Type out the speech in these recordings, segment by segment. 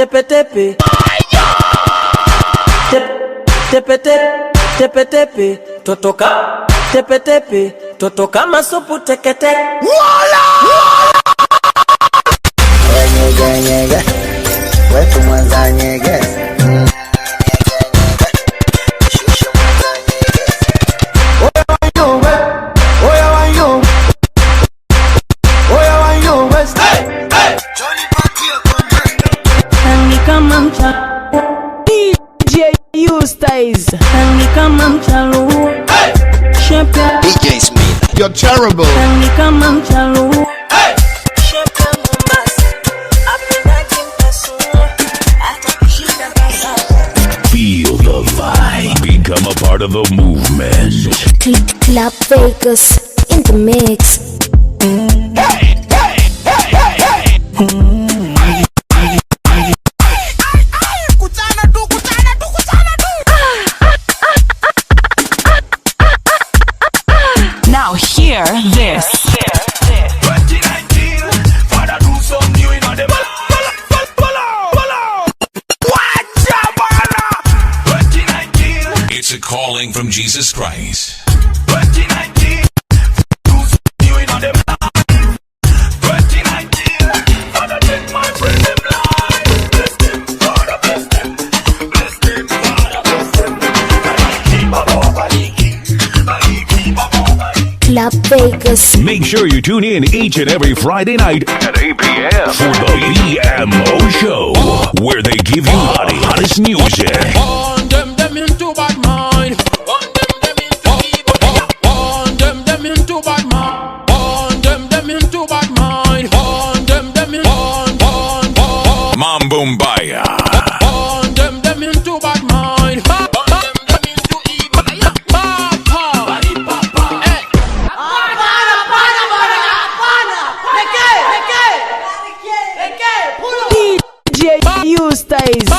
tepe tepe tepe tepe tepe totoka tepe tepe totoka masupu tekete wala nyege wetu mwanza nyege DJ Smith, you're terrible. Feel the vibe. Become a part of the movement. Club Vegas in the mix. Now hear this. 2019, Father do some new in the 2019, it's a calling from Jesus Christ. 2019, do some new in the 2019, Father take my friend them life. Bless them, Father bless them. Bless them, Father bless them. Keep up over the king. Keep up over the Club Vegas. Make sure you tune in each and every Friday night at 8 p.m. for the BMO Show, where they give you the hottest music. On them into bad mind. On them into evil. On them into bad mind. On them into bad mind. On them in on Mambumbaya. On them into bad mind. On them into evil. DJ Eustace.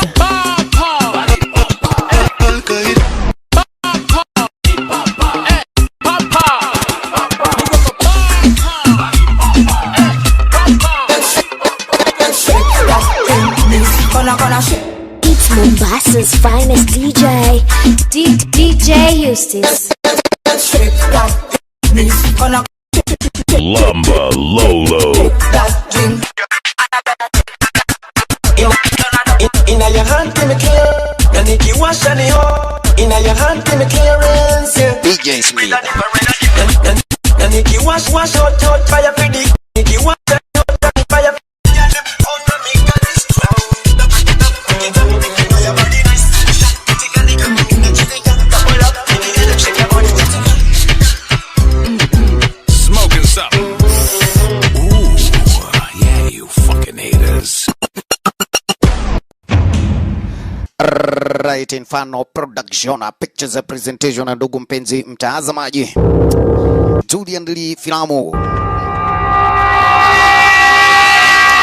It's Mombassa's finest DJ. DJ Eustace. Lumba Lolo. Inna your hand, give me clear. And if you wash any hole, inna your hand, give me clearance. DJ Smith. And if you wash out fire for the. If you wash out fire for the. Smoking something. Ooh, yeah, you fucking haters. Right, Infano Production, Pictures Presentation, ndugu mpenzi mtazamaji. Julian Lee Filamu.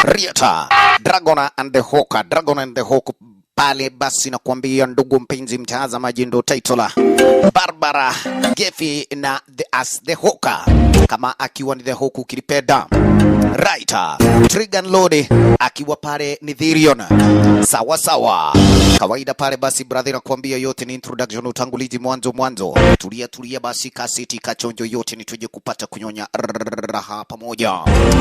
Riata, Dragon and the Hawk, Dragon and the Hawk pale basi nakwambia ndugu mpenzi mtazamaji ndo title. Barbara Gefi na the Hawk kama akiwa ni the Hawk ukilipenda. Right, Trigan Lodi akiwa pale ni Therion. Sawa sawa. Kawaida pale basi brother nakwambia yote ni introduction utangulizi mwanzo. Tulia basi kaseti kachonjo yote ni tuje kupata kunyonya raha pamoja.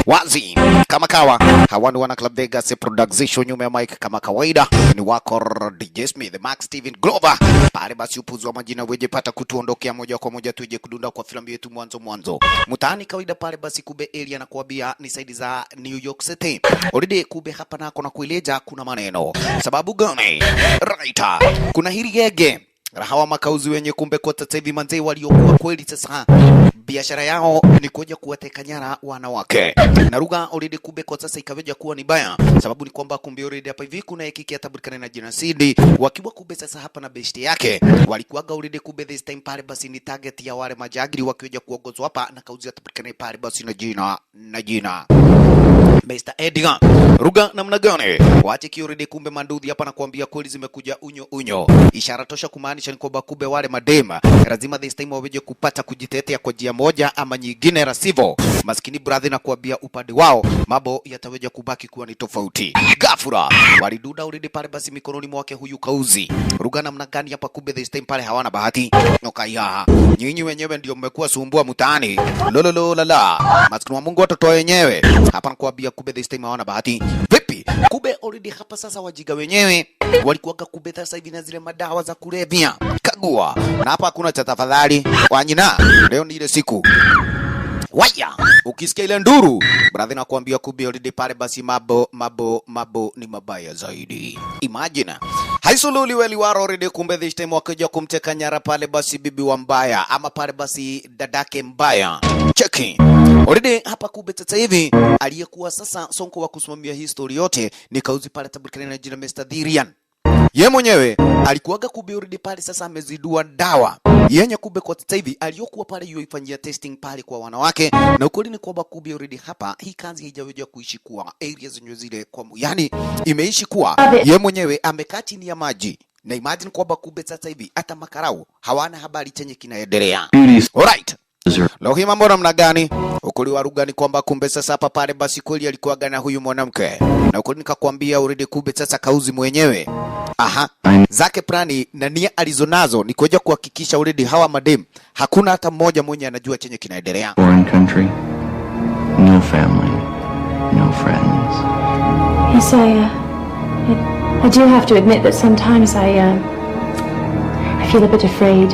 Wazi kama kawa hawani wana Club Vegas production nyuma ya mic kama kawaida ni wako DJ Smith, Max Steven Glover. Pale basi upuzwa majina weje pata kutuondokea moja kwa moja tuje kudunda kwa filamu yetu mwanzo. Mutaani kawaida pale basi kube area na kuambia ni side za New York City. Already kube hapa nako na kueleja kuna maneno. Sababu gani? Right. Kuna hili gege hawa makauzi wenye kumbe kwa sasa hivi manzee waliokuwa kweli sasa biashara yao ni kuja kuwateka nyara wanawake. Na lugha already kumbe kwa sasa ikaweja kuwa ni baya. Sababu ni kwamba kumbe already hapa hivi kuna hiki kiatabulikana na jina CD wakiwa kumbe sasa hapa na besti yake. Walikuwaga already kumbe this time pale basi ni target ya wale majagiri wakiweja kuongozwa hapa na kauzi atabulikana pale basi na jina Mr. Edgar. Ruga namna gani? Wache kiuridi kumbe manduthi hapa na kuambia kweli zimekuja unyo. Ishara tosha kumaanisha ni kwamba kumbe wale madema lazima this time waweje kupata kujitetea kwa njia moja ama nyingine, rasivo maskini brother na kuambia upande wao mambo yataweja kubaki kuwa ni tofauti. Ghafla waliduda already pale basi mikononi mwake huyu Kauzi. Ruga namna gani hapa, kumbe this time pale hawana bahati. Nokaiha nyinyi wenyewe ndio mmekuwa sumbua mtaani. Lololo lala maskini wa Mungu watoto wenyewe hapa nakuambia, kumbe this time hawana bahati. Vipi kumbe already hapa sasa wajiga wenyewe walikuwa kumbe sasa hivi na zile madawa za kulevya. Kagua na hapa hakuna cha tafadhali wanyina, leo ni ile siku. Waya, ukisikia ile nduru brother na kuambia kumbe already pale basi mabo ni mabaya zaidi. Imagine haisululi weli waro already kumbe this time wakaja kumteka nyara pale basi bibi wa mbaya ama pale basi dadake mbaya. Cheki already hapa kumbe sasa hivi aliyekuwa sasa sonko wa kusimamia history yote ni Kauzi pale tabukana na jina Mr. Dirian. Ye mwenyewe alikuwaga kumbe already pale sasa amezidua dawa yenye kumbe kwa sasa hivi aliyokuwa pale yoifanyia testing pale kwa wanawake, na ukweli ni kwamba kumbe already hapa hii kazi haijaweja kuishi kuwa areas zenye zile kwa yani imeishi kuwa ye mwenyewe amekaa chini ya maji, na imagine kwamba kumbe sasa hivi hata makarau hawana habari chenye kinaendelea. Alright, leo hii mambo namna gani? Ukuli wa Ruga ni kwamba kumbe sasa hapa pale basi kweli alikuwa gana huyu mwanamke, na ukuli nikakwambia already kumbe sasa Kauzi mwenyewe zake plani na nia alizonazo ni kuja kuhakikisha already hawa madem hakuna hata mmoja mwenye anajua chenye kinaendelea. Foreign country, no family, no friends. Yes, I do have to admit that sometimes I feel a bit afraid.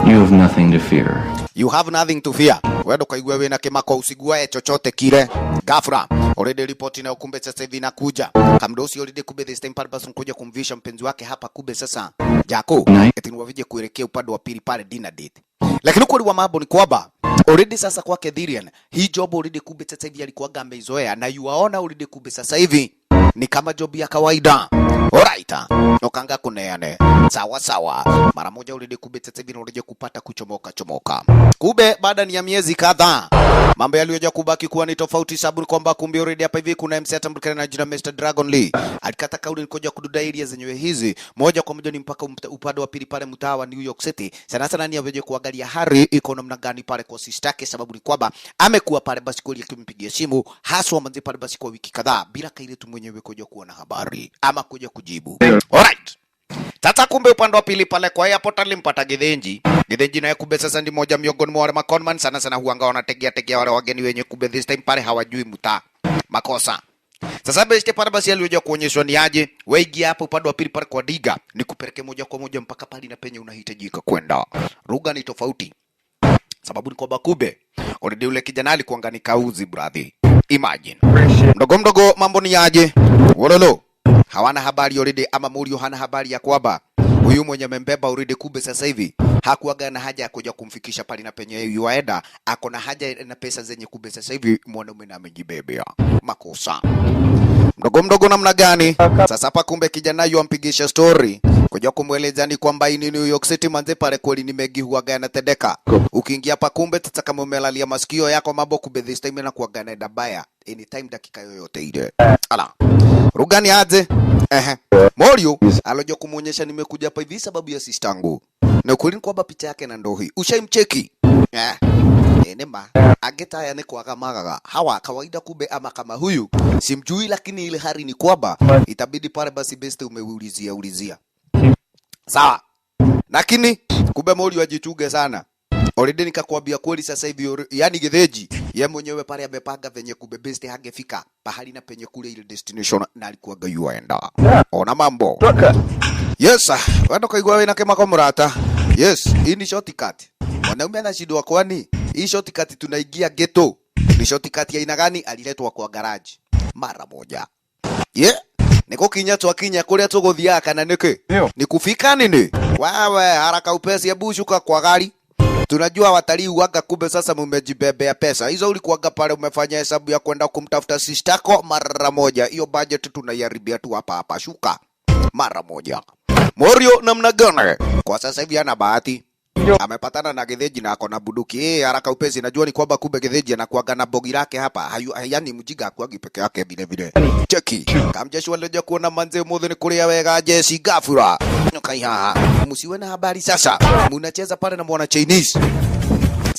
You have nothing to fear. You have nothing to fear. Wewe kaigwa wewe na kimako usiguae chochote kile. Ghafla already report na kumbe sasa hivi inakuja. Kamdosi already kumbe this time pale basi kuja kumvisha mpenzi wake hapa kumbe sasa Jako. Eti wavije kuelekea upande wa pili pale dinner date. Lakini kweli wa mambo ni kwamba already sasa kwake Dirian hii job already kumbe sasa hivi alikuwa ameizoea, na yuaona already kumbe sasa hivi ni kama job ya kawaida. Alright, nokanga kuneane sawa sawa mara moja already kumbe sasa hivi unaje kupata kuchomoka. Kumbe baada ya miezi kadhaa mambo yaliyoja kubaki kuwa ni tofauti, sababu kwamba kumbe already hapa hivi kuna MC atambulika na jina Mr. Dragon Lee alikata kauli nikoja kududa area zenyewe hizi moja kwa moja ni mpaka upande wa pili pale mtaa wa New York City. Sana ni aweje kuangalia hali iko namna gani pale kwa sister yake, sababu ni kwamba amekuwa pale basi kweli akimpigia simu haswa manzi pale basi kwa wiki kadhaa bila kaile tu mwenyewe kuja kuwa na habari ama kuja kujibu. Alright, sasa kumbe upande wa pili pale kwa airport alimpata Githenji naye kumbe sasa ndi moja miongoni mwa wale maconman sana huanga wanategea wale wageni wenye kumbe this time pale hawajui mtaa makosa. Sasa beste pale basi aliyoja kuonyeshwa ni aje weigi hapo upande wa pili pale kwa Diga ni kupeleke moja kwa moja mpaka pale na penye unahitajika kwenda. Ruga ni tofauti, sababu ni kwamba kumbe already ule kijana alikuanga ni Kauzi brother. Imagine mdogo mambo ni aje wololo hawana habari already, ama Murio hana habari ya kwamba huyu mwenye membeba already kumbe sasa hivi hakuaga na haja ya kuja kumfikisha pale na penye yuaenda, ako na haja na pesa zenye kumbe sasa hivi mwanaume na amejibebea makosa. Mdogo namna gani? Sasa hapa kumbe kijana yu ampigisha story kuja kumweleza ni kwamba ini New York City manze pale kweli nimegihuaga na tedeka. Ukiingia hapa kumbe tata kama umelalia masikio yako mambo kumbe this time na kuaga na dabaya anytime dakika yoyote ile. Ala. Rugani aje? Morio alojo kumuonyesha nimekuja hapa hivi sababu ya sistangu. Na ukweli kwamba picha yake na ndo hii. Ushaimcheki? Nema ageta ya neko akamagaga hawa kawaida kumbe ama kama huyu simjui, lakini ile hari ni kwamba itabidi pale basi beste umeulizia sawa, lakini kumbe Morio ajichuge sana. Already nikakwambia kweli sasa hivi yani Githenji yeye mwenyewe pale amepanga venye kumbe beste hangefika pahali na penye kule ile destination na alikuwa yuaenda. Ona mambo. Yes, wando kaigwa wewe na kema kwa murata. Yes, hii ni shortcut. Wanaume anashindwa kwani hii shortcut tunaingia ghetto. Ni shortcut ya aina gani? Aliletwa kwa garage mara moja. Niko kinya twakinya kule tugothia kana niki? Ni kufika nini? Wewe haraka upesi hebu shuka kwa gari. Tunajua watalii uaga kumbe sasa mmejibebea pesa. Hizo ulikuaga pale umefanya hesabu ya kwenda kumtafuta sistako mara moja. Hiyo budget tunaiharibia tu hapa shuka mara moja. Morio namna gani? Kwa sasa hivi ana bahati. Amepatana na Githenji na akona buduki. Haraka upesi najua ni kwamba kumbe Githenji anakuaga na bogi lake hapa. Yani mjiga akuagi peke yake vile. Cheki. Kamjeshi waleja kuona manze mothe ni kulia wega jeshi gafura. Nokaiha. Musiwe na habari sasa. Munacheza pale na mwana Chinese.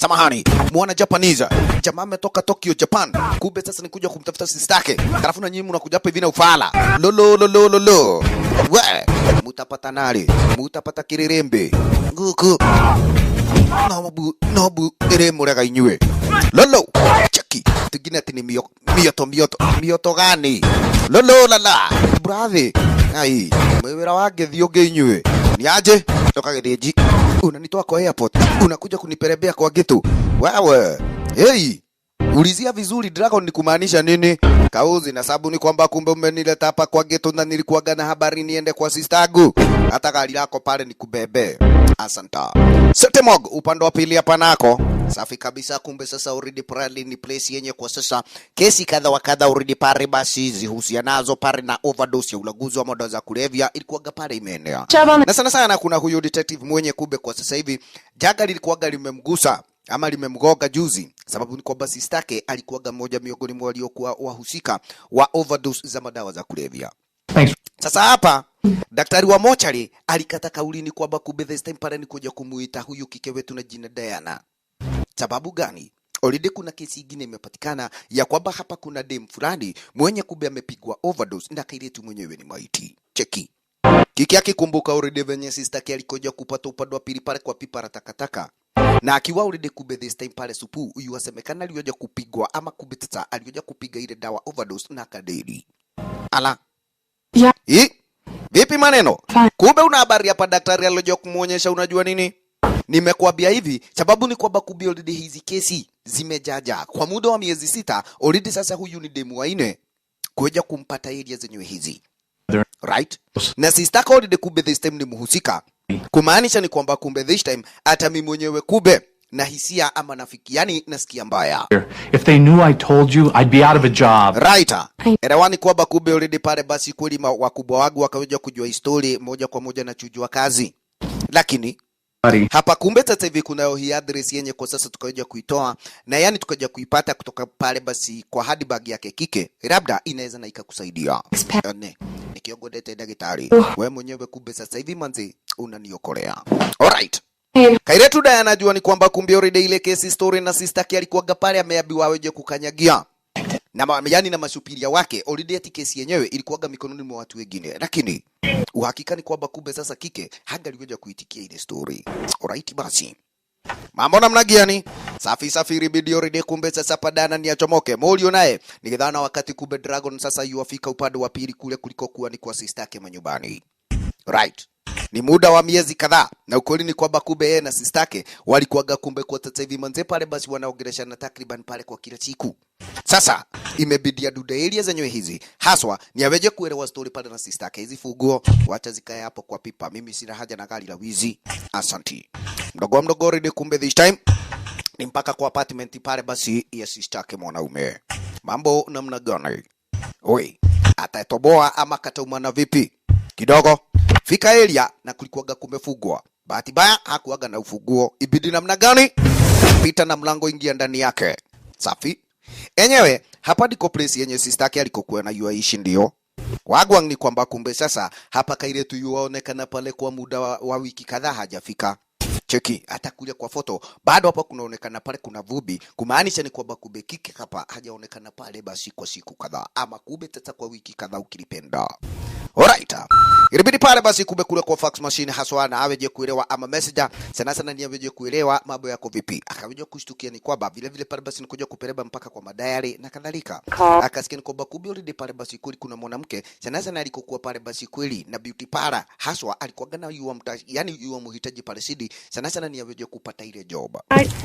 samahani, mwana Japanese. Jamaa ametoka Tokyo, Japan. Kumbe sasa nikuja kumtafuta sistake. Alafu na nyinyi mnakuja hapa hivi na ufala. Lolo. We, mutapata nali, mutapata kirerembe. Nguku. Nobu, eremurega inywe. Lolo, cheki. Tugine ati ni mioto gani? Lolo lala. Brave. Ai, mwewera wage thioge inywe. Ni aje? Toka gereji. Unanitoa kwa airport. Unakuja kuniperebea kwa gitu. Wewe. Hey. Ulizia vizuri Dragon ni kumaanisha nini? Kauzi na sababu ni kwamba kumbe umenileta hapa kwa geto na nilikuwaga na habari niende kwa sistagu. Hata gari lako pale ni kubebe. Asanta. Setemog upande wa pili hapa nako. Safi kabisa, kumbe sasa already pale ni place yenye kwa sasa kesi kadha wa kadha already pale basi zihusianazo pale na overdose ya ulaguzi wa madawa za kulevya ilikuwaga pale imeenea. Na sana kuna huyo detective mwenye kumbe kwa sasa hivi jaga lilikuwaga limemgusa ama limemgoga juzi, sababu ni kwamba sistake alikuwaga mmoja miongoni mwa waliokuwa wahusika wa overdose za madawa za kulevya. Sasa hapa daktari wa mochari alikata kauli ni kwamba kumbe this time pale ni kuja kumuita huyu kike wetu na jina Diana. Sababu gani? Already kuna kesi nyingine imepatikana ya kwamba hapa kuna dem fulani mwenye kumbe amepigwa overdose na kailetu mwenyewe ni maiti. Cheki. Kiki akikumbuka already venye sistake alikoja kupata upande wa pili pale kwa pipa la takataka. Na akiwa already kumbe this time pale supu yuasemekana alioja kupigwa ama kumbe tata alioja kupiga ile dawa overdose na kadeli. Ala. Yeah. Vipi maneno? Kumbe una habari hapa daktari alioja kumuonyesha unajua nini? Nimekuambia hivi sababu ni kwamba kumbe already hizi kesi zimejaja kwa muda wa miezi 6 already. Sasa huyu ni demu wa 4 kuja kumpata area zenyewe hizi. Right? Na sister already kumbe this time ni muhusika. Kumaanisha ni kwamba kumbe this time hata mimi mwenyewe kumbe na hisia ama nafiki, yani nasikia mbaya. If they knew I told you, I'd be out of a job. Right. Erewani kwamba kumbe already pale basi kweli wakubwa wangu wakaweja kujua histori moja kwa moja na chujua kazi. Lakini hapa kumbe sasa hivi kuna hii address yenye kwa sasa tukaja kuitoa na yani tukaja kuipata kutoka pale basi kwa handbag yake kike. Labda inaweza na ikakusaidia. Nikiongodete daktari. Wewe mwenyewe kumbe sasa hivi manzi unaniokolea. Alright. Kairetu Diana anajua ni kwamba kumbe already ile kesi story na sister yake alikuwaga pale ameambiwa aweje kukanyagia. Na yani na masupiria wake already ati kesi yenyewe ilikuwaga mikononi mwa watu wengine. Lakini uhakika ni kwamba kumbe sasa kike hangaliweza kuitikia ile story. Alright basi. Mambo namna gani? Safi video already kumbe sasa padana ni achomoke. Molio naye nikidhana wakati kumbe Dragon sasa yuafika upande wa pili kule kuliko kuwa ni kwa sister yake manyumbani. Right. Ni muda wa miezi kadhaa na ukweli ni kwamba kumbe yeye na sistake walikuwaga kumbe kwa sasa hivi manze pale basi wanaongeleshana takriban pale kwa kila siku. Sasa imebidi adude area zenyewe hizi haswa ni aweje kuelewa story pale na sistake hizi fuguo wacha zikae hapo kwa pipa. Mimi sina haja na gari la wizi. Asanti. Mdogo already kumbe this time ni mpaka kwa apartment pale basi ya sistake mwanaume. Mambo namna gani? Oi, atatoboa ama kataumana vipi? Kidogo fika area na kulikuwaga kumefugwa. Bahati mbaya hakuwaga na ufunguo. Ibidi namna gani? Pita na mlango ingia ndani yake. Safi. Enyewe hapa ndiko place yenye sister yake alikokuwa na yuaishi ndio. Wagwang ni kwamba kumbe sasa hapa kaile tu yuaonekana pale kwa muda wa wiki kadhaa hajafika. Cheki hata kuja kwa foto bado hapa kunaonekana pale kuna vubi, kumaanisha ni kwamba kumbe kike hapa hajaonekana pale basi kwa siku kadhaa ama kumbe tata kwa wiki kadhaa ukilipenda. Alright. Ilibidi pale basi kumbe kule kwa fax machine haswa na aweje kuelewa ama messenger sana ni aweje kuelewa mambo yako vipi. Akaweje kushtukia ni kwamba vile pale basi nikuja kupeleba mpaka kwa madayari na kadhalika. Akasikia ni kwamba kumbe already pale basi kweli kuna mwanamke sana alikokuwa pale basi kweli na beauty para haswa alikuwa gana yuwa mtaji yani yuwa muhitaji pale sidi sana ni aweje kupata ile job.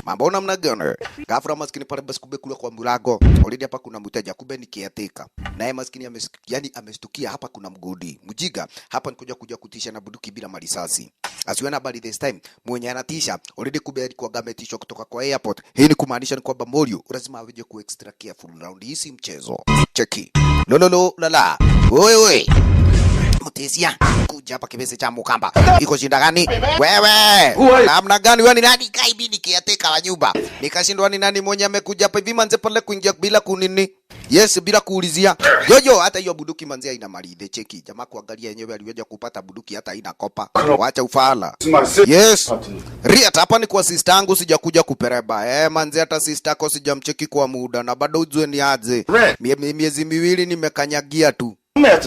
Mambo namna gani? Gafra maskini pale basi kumbe kule kwa mulago already hapa kuna mtaji kumbe ni kiateka. Naye maskini amestukia hapa kuna mgodi. Mjiga hapa nikuja kutisha na buduki bila marisasi. Asiwana bali this time mwenye anatisha already kumbe alikuwa gametishwa kutoka kwa airport. Hii ni kumaanisha ni kwamba Morio lazima aweje ku extra careful round hii si mchezo. Cheki. Lolo lala. Oi. Mtesia kuja hapa kibese cha mukamba. Iko shinda gani? Wewe. Namna gani wewe ni nani kaibi nikiateka wa nyumba? Nikashindwa ni nani mwenye amekuja hapa hivi manze pale kuingia bila kunini. Yes, bila kuulizia. Jojo hata hiyo bunduki manzia ina maridhe cheki. Jamaa kuangalia yenyewe aliweza kupata bunduki hata ina kopa. Wacha ufala. Yes. Riata hapa ni kwa sister yangu sijakuja kupereba. Manzia hata sister yako sijamcheki kwa muda na bado ujue ni aje. Miezi miwili nimekanyagia tu.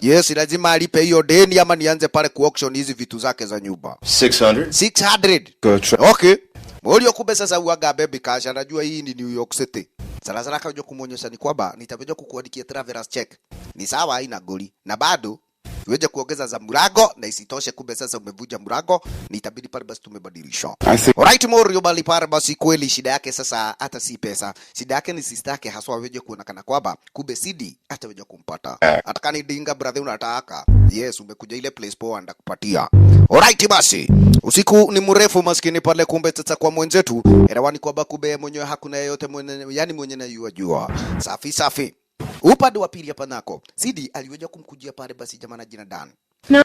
Yes, lazima alipe hiyo deni ama nianze pale ku auction hizi vitu zake za nyumba. 600. Okay. Molio kumbe sasa uaga baby cash anajua hii ni New York City. Sasa kaja kumuonyesha ni kwamba nitakuja kukuandikia travelers check. Ni sawa haina goli. Na bado uweje kuongeza za murago na isitoshe kumbe sasa umevuja murago nitabidi pale basi tumebadilisha. Alright Morio bali pale basi kweli shida yake sasa hata si pesa. Shida yake ni sister yake haswa weje kuonekana kwamba kumbe CD hata weje kumpata. Atakani dinga brother unataka. Yes umekuja ile place poa ndakupatia. Alright basi. Usiku ni mrefu maskini pale kumbe sasa kwa mwenzetu. Elewani kwamba kumbe mwenyewe hakuna yeyote mwenye na yua. Safi. Upande wa pili hapa nako CD aliweza kumkujia pale basi jamaa na jina Dan.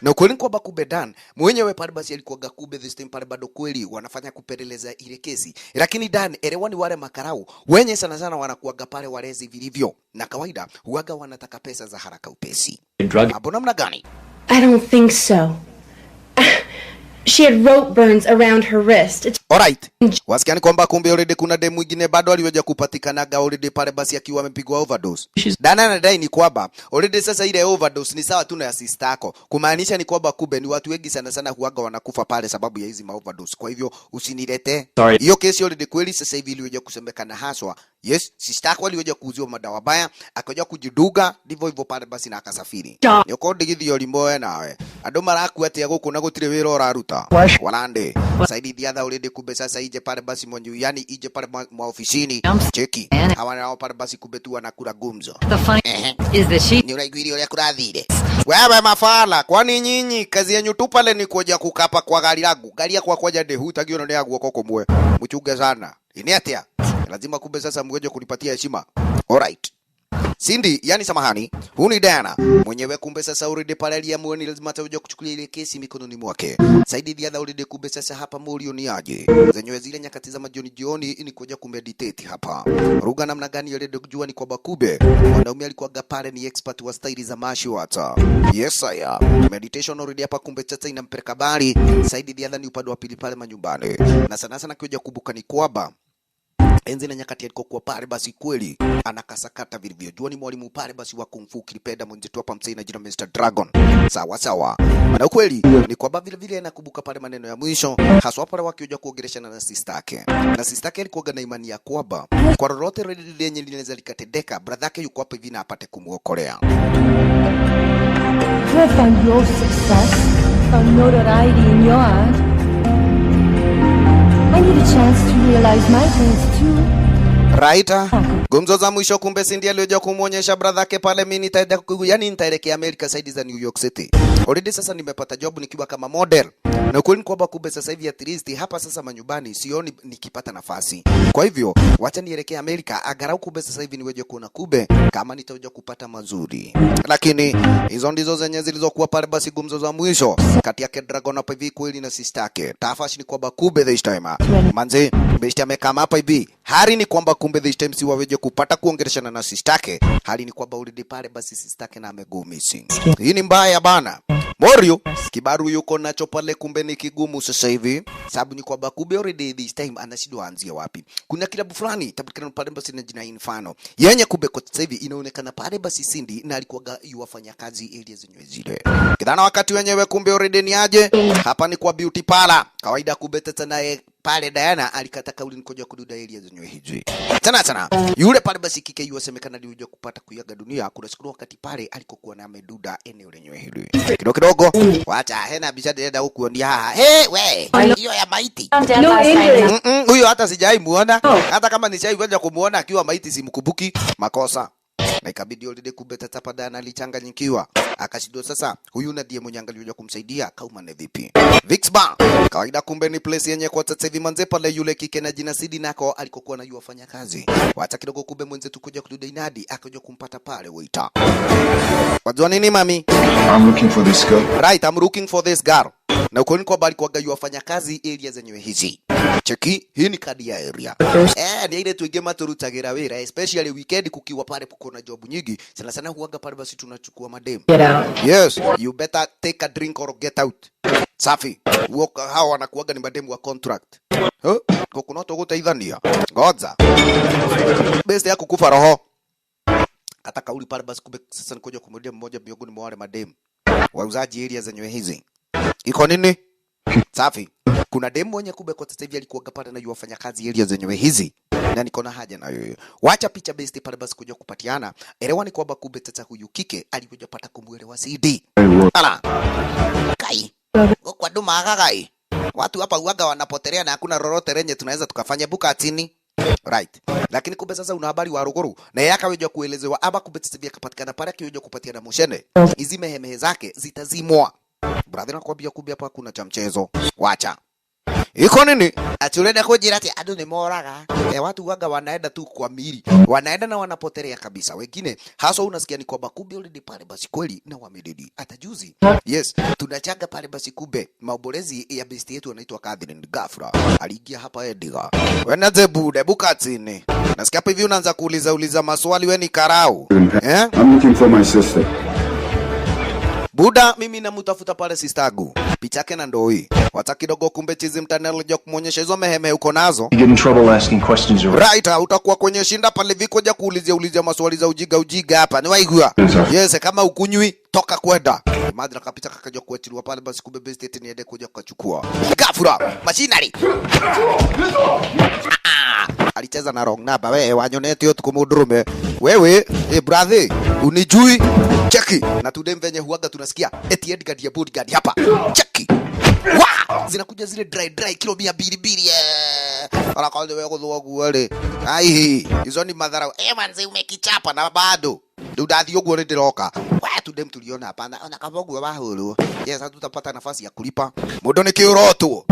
Na kweli kwamba kumbe Dan mwenyewe pale basi alikuwa kumbe this time pale bado kweli wanafanya kupeleleza ile kesi. Lakini Dan elewani wale makarau wenye sana wanakuwa pale walezi vilivyo. Na kawaida huaga wanataka pesa za haraka upesi. Hapo namna gani? I don't think so. She had rope burns around her wrist. Alright. Wasikiani kwamba kumbe already kuna demu mwingine bado aliweza kupatikanaga already pale basi akiwa amepigwa overdose. Dana anadai ni kwamba already sasa ile overdose ni sawa tu na sister yako. Kumaanisha ni kwamba kumbe ni watu wengi sana huaga wanakufa pale sababu ya hizi overdose. Kwa hivyo usinilete. Hiyo kesi already kweli sasa hivi iliweza kusemekana haswa. Yes, sister yako aliweza kuuziwa madawa baya, akaja kujiduga ndivyo hivyo pale basi na akasafiri. Yoko ndigithi olimoe nawe. Ando maraku ati aguko na gutire wira oraruta. Walande. Saidi diadha already kumbe sasa ije pale basi mwenyu yani ije pale maofisini cheki hawana nao pale basi kumbe tu wanakula gumzo. The funny is that she ni uraigwiri ole kurathire wewe mafala kwani nyinyi kazi yenu tu pale ni kuja kukapa kwa gari langu gari yako kwa jade hutagio ndio guoko komwe mchunge sana ini atia lazima kumbe sasa mweje kunipatia heshima. Alright Cindy, yani samahani, huu ni Diana. Mwenyewe kumbe sasa already pale aliamua ni lazima atakuja kuchukulia ile kesi mikononi mwake. Saidi diadha already kumbe sasa hapa Morio ni aje. Zenyewe zile nyakati za jioni ni kuja kumeditate hapa. Ruga namna gani already kujua ni kwamba kumbe mwanaume alikuwa pale ni expert wa style za martial arts. Yes aya. Meditation already hapa kumbe sasa inampeleka bali. Saidi diadha ni upande wa pili pale manyumbani. Na sana kuja kubuka ni kwamba enzi na nyakati alikokuwa pale basi kweli anakasakata vilivyo. Jua ni mwalimu pale basi wa kung fu kilipenda mwenzetu hapa msee na jina Mr. Dragon. Sawa. Na kweli ni kwamba vile anakumbuka pale maneno ya mwisho haswa pale wakioja kuongeleshana na sister yake. Na sister yake alikuwa na imani ya kwamba kwa lolote lenye linaweza likatendeka brother yake yuko hapa hivi na apate kumuokolea. You found your success, found notoriety in your art. I need a chance to realize my dreams too. Right. Gumzo za mwisho kumbe Cindy alioja kumuonyesha brother yake pale mimi nitaelekea America side za New York City. Already sasa nimepata job nikiwa kama model. Na kweli kwamba kumbe sasa hivi at least hapa sasa manyumbani sioni nikipata nafasi. Kwa hivyo wacha nielekea America agarau kumbe sasa hivi niweje kuona kumbe kama nitakuja kupata mazuri. Lakini hizo ndizo zenye zilizokuwa pale basi gumzo za mwisho kati yake Dragon hapa hivi kweli na sister yake. Tafashi ni kwamba kumbe this time manze besti amekama hapa hivi. Hari ni kwamba kumbe this time si waweje kupata kuongeleshana na sister yake. Hali ni kwamba already pale basi sister yake na amego missing. Hii ni mbaya bana. Morio kibaru yuko nacho pale kumbe ni kigumu sasa hivi. Sababu ni kwamba kumbe already this time anashindwa anzie wapi. Kuna kilabu fulani tabikana pale basi na jina Infano. Yenye kumbe kwa sasa hivi inaonekana pale basi Cindy na alikuwa yuwafanya kazi area zenyewe zile. Kidhana wakati wenyewe kumbe already ni aje. Hapa ni kwa beauty parlor. Kawaida kumbe tata naye pale Diana alikata kauli nikoja kududa area zenyewe hizi. Sana. Yule pale basi kike yuwasemekana aliweza kupata kuyaga dunia kuna siku wakati pale alikokuwa na ameduda eneo lenyewe hili. Kidogo wacha hena bishada huko ni we hiyo ya maiti. Huyo hata sijai muona. Hata kama nishaiweza kumuona akiwa maiti simkumbuki makosa. Na ikabidi already kubeta tapa Diana alichanganyikiwa. Akashindwa sasa huyu na ndiye mwenye angaliweza kumsaidia kauma ne vipi. Vixba kawaida kumbe ni place yenye kwa sasa hivi manze pale yule kike na jina Cindy nako alikokuwa na yuwafanya kazi. Wacha kidogo kumbe mwenzetu kuja kududa inadi akaja kumpata pale waiter. Wajua nini mami? I'm looking for this girl. Right, I'm looking for this girl. na ukweli kwamba alikuwa wafanya kazi area zenyewe hizi. Cheki, hii ni kadi ya area. Ni ile tuingie maturutagira wira, especially weekend kukiwa pale kuko na job nyingi. Sana sana huaga pale basi tunachukua madem. Yes, you better take a drink or get out. Safi. Hawa wanakuaga ni madem wa contract. Kuna watu gutaithania. Ngoja. Best yako kufa roho. Hata kauli pale basi kumbe sasa nikoja kumrudia mmoja miongoni mwa wale madem wauzaji area zenyewe hizi. Iko nini? Safi. Kuna demo mwenye kumbe kwa sasa hivi alikuwa pale na wafanya kazi area zenyewe hizi. Na niko na haja na yeye. Wacha picha best pale basi kuja kupatiana. Elewani kwamba kumbe tata huyu kike alikuja pata kumuelewa CD. Ala. Kai. Kwa duma gagai. Watu hapa uaga wanapotelea na hakuna lolote lenye tunaweza tukafanya buka atini. Right. Lakini kumbe sasa una habari wa Ruguru na yeye akaweja kuelezewa aba kumbe sasa hivi akapatikana pale akiweja kupatiana moshene. Hizi mehemehe zake zitazimwa. Brother nakwambia kumbe hapa kuna cha mchezo. Wacha. Iko nini? Atulenda kujira ati adu ni moraga. Watu waga wanaenda tu kwa mili. Wanaenda na wanapotelea kabisa. Wengine hasa unasikia ni kwamba kumbe already pale basi kweli na wamedidi. Hata juzi. Yes, tunachaga pale basi kumbe maobolezi ya besti yetu anaitwa Catherine Gafra. Aliingia hapa Edgar. Wena zebude bukatini. Nasikia hapa hivi unaanza kuuliza maswali wewe ni karau. I'm looking for my sister. Buda mimi namutafuta pale sistagu. Picha yake na ndo hii. Wata kidogo kumbe chizi mtandao leo kumuonyesha hizo meheme uko nazo. You get in trouble asking questions or right, utakuwa kwenye shinda pale viko ja kuulizia maswali za ujiga hapa. Ni waigua. Yes, kama ukunywi toka kwenda. Madra kapita kakaja kuachiliwa pale basi kumbe best state niende kuja kuchukua. Gafura, machinery. Alicheza na wrong number wewe wanyonete yote kumudurume. Wewe, brother, unijui? Cheki. Na tudem venye huaga tunasikia eti Edgar ya bodyguard hapa. Cheki. Wow! Zinakuja zile dry kilo 200 Ala kwa wewe kuzogu wale. Ai, hizo ni madhara. Manze umekichapa na bado. Dudathi ogwo ndiroka. Watu dem tuliona hapa na kabogwa bahulu. Yes, tutapata nafasi ya kulipa. Mudo ni kiroto.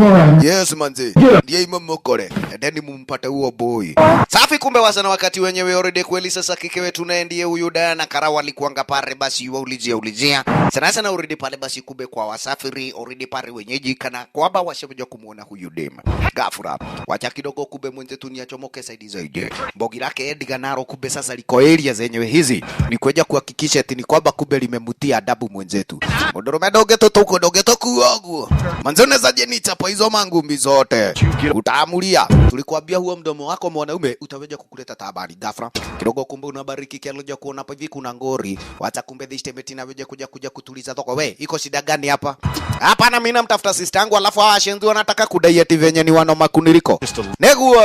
Yes manze. Ndiye imamokore. Ndeni mumpata huo boy. Safi kumbe wasana wakati wenyewe already kweli sasa kike wetu naendie huyu Diana Karawa alikuanga pale basi ulizia. Sana already pale basi kumbe kwa wasafiri already pale wenyeji kana kwamba washakuja kumuona huyu dem. Gafura. Wacha kidogo kumbe mwenzetu ni achomoke side zaidi. Mbogi lake Edgar Naro kumbe sasa liko area zenyewe hizi. Ni kuja kuhakikisha eti ni kwamba kumbe limemutia adabu mwenzetu. Modoro doge to kuogu. Manzone za jeni chapa hizo mangumbi zote. Utaamulia. Tulikuambia huo mdomo wako mwanaume utaweja kukuleta tabari. Gafra. Kidogo kumbe unabariki kialoja kuona hapa hivi kuna ngori. Wacha kumbe dhishtemeti na weja kuja kutuliza toko. We, iko shida gani hapa? Hapa na mimi namtafuta sister yangu alafu hawa shenzi wanataka kudai eti venye ni wano makuniliko. Neguo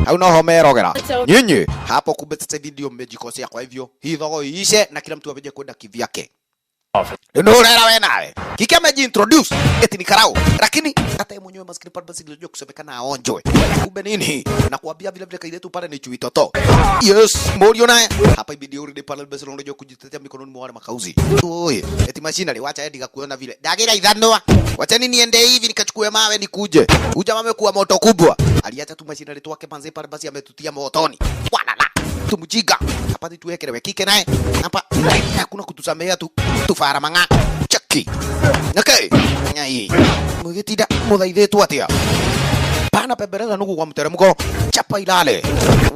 hauna homerogera. Nyinyi hapo kumbe sasa video mmejikosea kwa hivyo. Hii thogo iishe na kila mtu aweje kwenda kivyake. Ndio wewe nawe. Kike amejiintroduce eti ni karao. Lakini hata yeye mwenyewe maskini pale basi ndio kusemekana aonjoe. Kumbe nini? Nakwambia vile kaida tu pale ni chui toto. Yes, Morio naye. Hapa ibidi urudi pale basi ndio kujitetea mikononi mwa wale makauzi. Oi, eti machine wacha Edgar kuona vile. Dagira idhano. Wacha nini niende hivi nikachukue mawe nikuje. Uja mame kuwa moto kubwa. Aliacha tu machine letu wake panze pale basi ametutia motoni. Walala. Tumujiga. Hapa tuwekelewe kike naye. Hapa hakuna kutusamea tu. Tufara manga. Cheki. Okay. Ngai. Mugitida mudhaidhetu atia. Pana pebereza nugu kwa mteremko. Chapa ilale.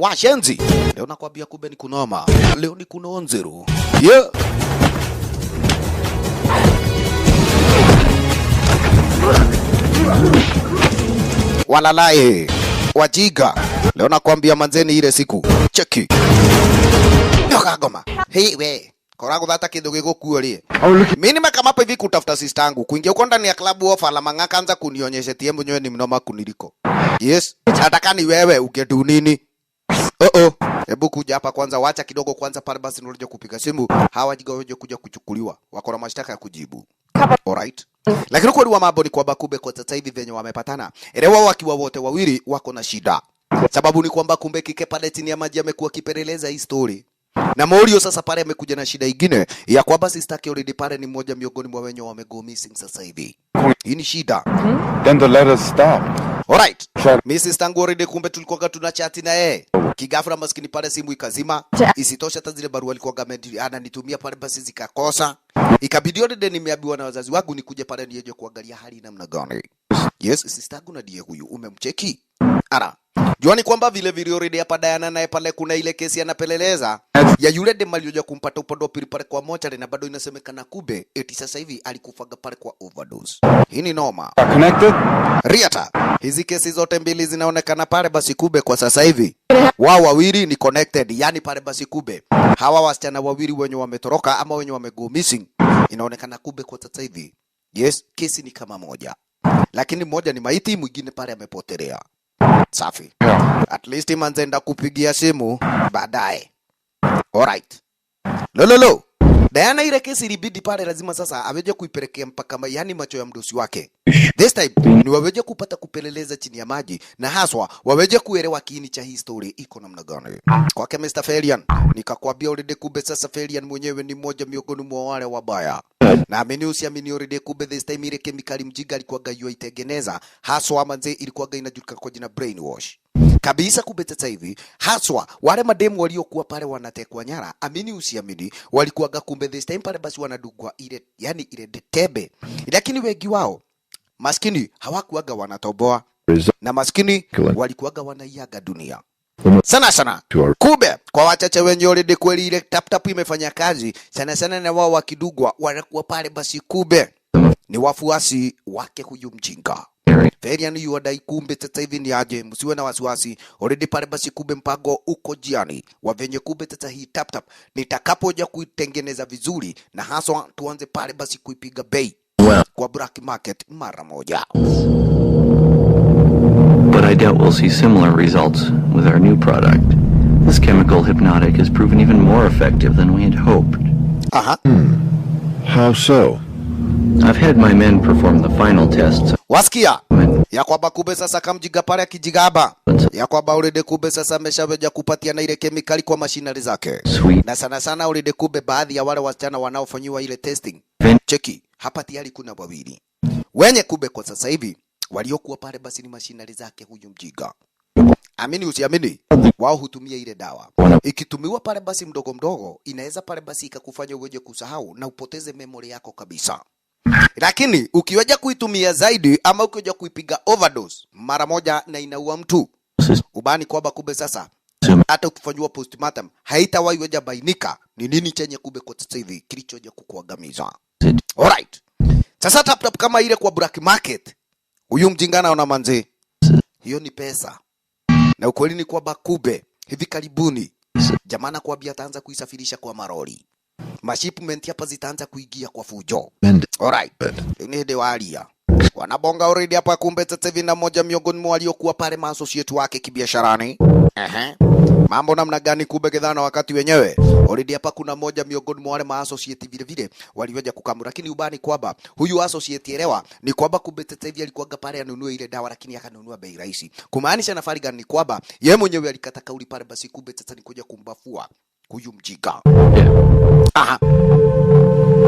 Washenzi. Leo nakwambia kumbe ni kunoma. Leo ni kunonzero. Yeah. Walalae. Wajiga. Leo nakwambia manzeni ile siku. Cheki. Nokagoma. Hey we. Korago dhata kidogo gikuo rie. Mimi nimekama hapa hivi kutafuta sister yangu. Kuingia huko ndani ya club ofa la manga kanza kunionyesha tie mwenyewe ni mnoma kuniliko. Yes. Nataka ni wewe ugedu nini? Hebu kuja hapa kwanza, wacha kidogo kwanza pale basi nirudi kupiga simu. Hawa jigoje kuja kuchukuliwa. Wako na mashtaka ya kujibu. Alright. Lakini kwa wa mambo ni kwamba kumbe kwa sasa hivi venye wamepatana. Elewa wakiwa wote wawili wako na shida. Sababu ni kwamba kumbe kike pale chini ya maji amekuwa kipeleleza hii story. Na Morio sasa pale amekuja na shida nyingine ya kwamba sister yake already pale ni mmoja miongoni mwa wenye wamego missing sasa hivi. Hii ni shida. Then the letters stop. Alright. Mimi sister yangu already kumbe tulikuwa tuna chat na yeye. Kigafra maskini pale simu ikazima. Isitosha hata zile barua alikuwa ananitumia pale basi zikakosa. Ikabidi already nimeambiwa na wazazi wangu nikuje pale nije kuangalia hali namna gani. Yes, sistangu na die huyu umemcheki. Ara. Juani kwamba vile vile already hapa Diana naye pale kuna ile kesi anapeleleza ya yule dem aliyoja kumpata upande wa pili pale kwa mocha na bado inasemekana kube eti sasa hivi alikufaga pale kwa overdose. Hii ni noma. Connected? Riata, hizi kesi zote mbili zinaonekana pale basi kube kwa sasa hivi. Wao wawili ni connected, yani pale basi kube. Hawa wasichana wawili wenye wametoroka ama wenye wamego missing. Inaonekana kube kwa sasa hivi. Yes, kesi ni kama moja. Lakini mmoja ni maiti, mwingine pale amepotelea. Safi. At least manzenda kupigia simu baadaye. Alright. Lolo. Diana ile kesi ilibidi pale lazima sasa aweje kuipelekea mpaka yani macho ya mdosi wake. This time ni waweje kupata kupeleleza chini ya maji na haswa waweje kuelewa kiini cha history iko namna gani. Kwake Mr. Felian nikakwambia already kube sasa Felian mwenyewe ni mmoja miongoni mwa wale wabaya. Na amini usiamini already kube this time ile kemikali mjiga alikuwa gayua itengeneza haswa manze ilikuwa inajulikana kwa jina brainwash. Kabisa kube sasa hivi haswa wale mademu waliokuwa pale wanatekwa nyara amini usiamini walikuwa kumbe this time pale basi wanadugwa ile yani ile detebe, lakini wengi wao maskini hawakuaga wanatoboa na maskini walikuaga wanaiaga dunia sana. Kube kwa wachache wenye already kweli ile tap imefanya kazi sana na wao wakidugwa wanakuwa pale basi kube ni wafuasi wake huyu mjinga. Ferian yuadai kumbe sasa hivi ni aje, msiwe na wasiwasi. Already pale basi kube mpango uko jiani. Wavenye kube sasa hii tap nitakapoja kuitengeneza vizuri na haswa tuanze pale basi kuipiga bei kwa black market mara moja. But I doubt we'll see similar results with our new product. This chemical hypnotic has proven even more effective than we had hoped. How so? I've had my men perform the final tests. Wasikia ya kwamba kube sasa kamjiga pale akijigaba ya kwamba already kube sasa ameshaweja kupatia na ile kemikali kwa machinery zake. Na sana already kube baadhi ya wale wasichana wanaofanywa ile testing. Cheki hapa tayari kuna wawili wenye kube kwa sasa hivi waliokuwa pale basi ni machinery zake huyu mjiga. Amini usiamini wao hutumia ile dawa. Ikitumiwa pale basi mdogo inaweza pale basi ikakufanya uweje kusahau na upoteze memory yako kabisa. Lakini ukiweja kuitumia zaidi ama ukiweja kuipiga overdose mara moja na inaua mtu. Ubani kwamba kube sasa hata ukifanywa postmortem haitawahi weja bainika ni nini chenye kube kwa sasa hivi kilichoja kukuangamiza. Alright. Sasa tap kama ile kwa black market. Huyu mjinga anaona manze. Hiyo ni pesa. Na ukweli ni kwamba kube hivi karibuni jamana kwambia ataanza kuisafirisha kwa maroli. Mashipment hapa zitaanza kuingia kwa fujo. Alright. Ni dewalia. Wanabonga already hapa kumbe sasa hivi na moja miongoni mwa waliokuwa pale maassociate wake kibiasharani. Mambo namna gani kube gedhana wakati wenyewe. Already hapa kuna moja miongoni mwa wale maassociate vile waliweza kukamura, lakini ubani kwamba huyu associate elewa ni kwamba kube sasa hivi alikuwa pale anunue ile dawa lakini akanunua bei rahisi. Kumaanisha nafari gani kwamba yeye mwenyewe alikata kauli pale basi kube sasa ni kuja kumbafua huyu mjiga.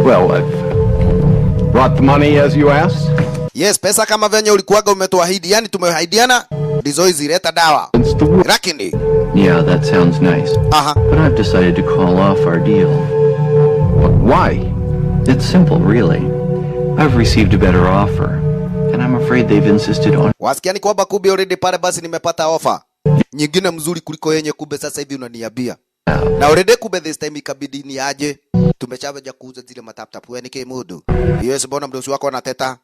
Well, I've brought the money as you asked. Yes, pesa kama venye ulikuwaga umetoahidi, yani tumehaidiana ndizo hizi leta dawa. Lakini yeah, that sounds nice. But I've decided to call off our deal. Why? It's simple, really. I've received a better offer, and I'm afraid they've insisted on. Wasikiani kwamba kube already pale basi nimepata offer nyingine mzuri kuliko yenye kube sasa hivi unaniambia. Na already kube this time ikabidi ni aje. Tumeshaweja kuuza zile matap wewe ni kemudu. Yes, bona mdosi wako anateta.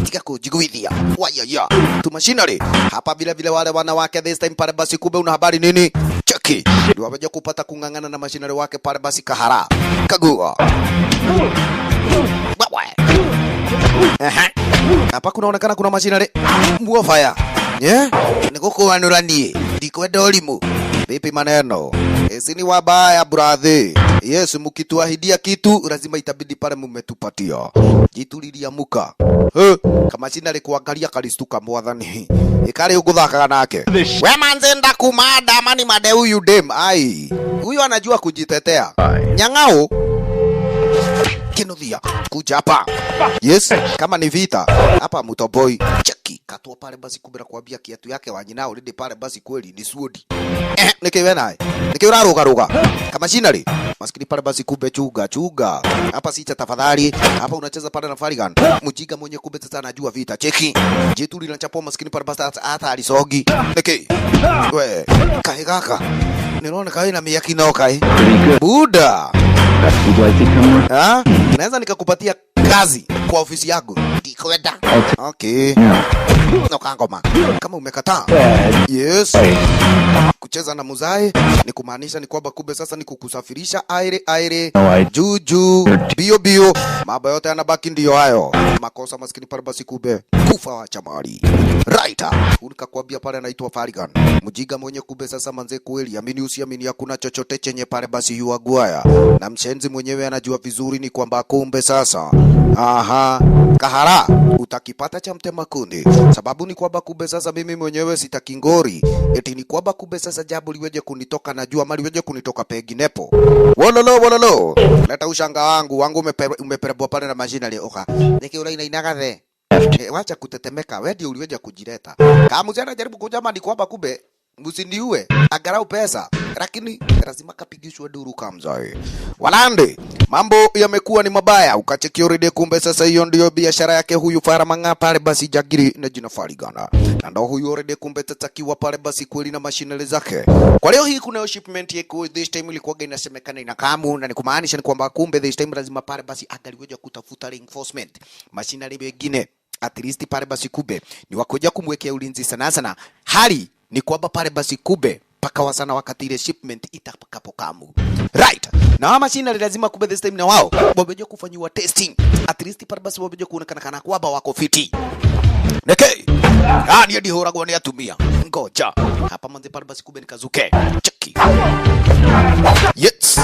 Tika kujiguithia. Waya. Tumashinari. Hapa vile wale wanawake this time pale basi kube una habari nini? Cheki. Ndio waweja kupata kungangana na mashinari wake pale basi kahara. Kagua. Hapa kunaonekana kuna mashinari. Muofaya. Nikukuanuranie. Ndikwenda olimu. Vipi maneno? Sini wabaya brother. Yes, mkituahidia kitu lazima itabidi pale mmetupatia. Jitulilia muka. Kama sina le kuangalia kalistuka mwathani. Ikale uguthakaga nake. We manzenda kumada mani made huyu dem. Ai. Huyu anajua kujitetea. Nyang'ao. Kinuthia, kuja hapa. Yes, kama ni vita hapa mtoboi. Cheki katua pale basi kumbe na kuambia kiatu yake wanyina already pale basi kweli ni sword. Nikiwe naye. Nikiwa ruga. Kama shinali. Maskini pale basi kumbe chuga. Hapa sicha tafadhali. Hapa unacheza pale na Farigan. Mjiga mwenye kumbe sasa anajua vita. Cheki. Jitu linachapwa maskini pale basi hata alisogi. Niki. We, kaigaka. Niliona kai na miyaki no kai. Buda. Ha? Naweza nikakupatia kazi kwa ofisi yangu. Dikwenda. Okay. No kangoma. Kama umekataa. Yes. Kucheza na Muzai ni kumaanisha ni kwamba kumbe sasa ni kukusafirisha aire juu bio mambo yote yanabaki ndio hayo. Makosa maskini pale basi kumbe kufa wa chamari. Right. Unikakwambia pale anaitwa Farigan. Mjiga mwenye kumbe sasa manze kweli amini usiamini hakuna chochote chenye pale basi yuagwaya. Na mshenzi mwenyewe anajua vizuri ni kwamba kumbe sasa kahara utakipata cha mtema kundi. Sababu ni kwamba kumbe sasa mimi mwenyewe sitakingori. Eti ni kwamba kumbe sasa jabu liweje kunitoka na jua mali liweje kunitoka penginepo. Wololo. Leta ushanga wangu umeperebwa pale na mashina leo oka. Nikiura inainaga the. Wacha kutetemeka, wewe ndio uliweje kujileta. Kama mzee anajaribu kujama ni kwamba kumbe msiniue agarau pesa lakini lazima kapigishwe duru kamzai. Walande mambo yamekuwa ni mabaya ukacheki already kumbe sasa hiyo ndio biashara yake huyu Faramanga pale basi jagiri na jina Farigana. Na ndio huyu already kumbe tatakiwa pale basi kweli na machinery zake. Kwa leo hii kuna shipment yake this time ilikuwa inasemekana inakamu na ni kumaanisha ni kwamba kumbe this time lazima pale basi angaliweje kutafuta reinforcement machinery mengine at least pale basi kube ni wakoja kumwekea ulinzi sana hali ni kwamba pale basi kube pakawa sana wakati ile shipment itakapokamu. Right. Na mashina lazima kube this time na wao wabeje kufanywa testing. At least pale basi wabeje kuonekana kana kwamba wako fiti. Neke. Ni hadi hora gani atumia. Ngoja. Hapa manze pale basi kube nikazuke. Cheki. Yes.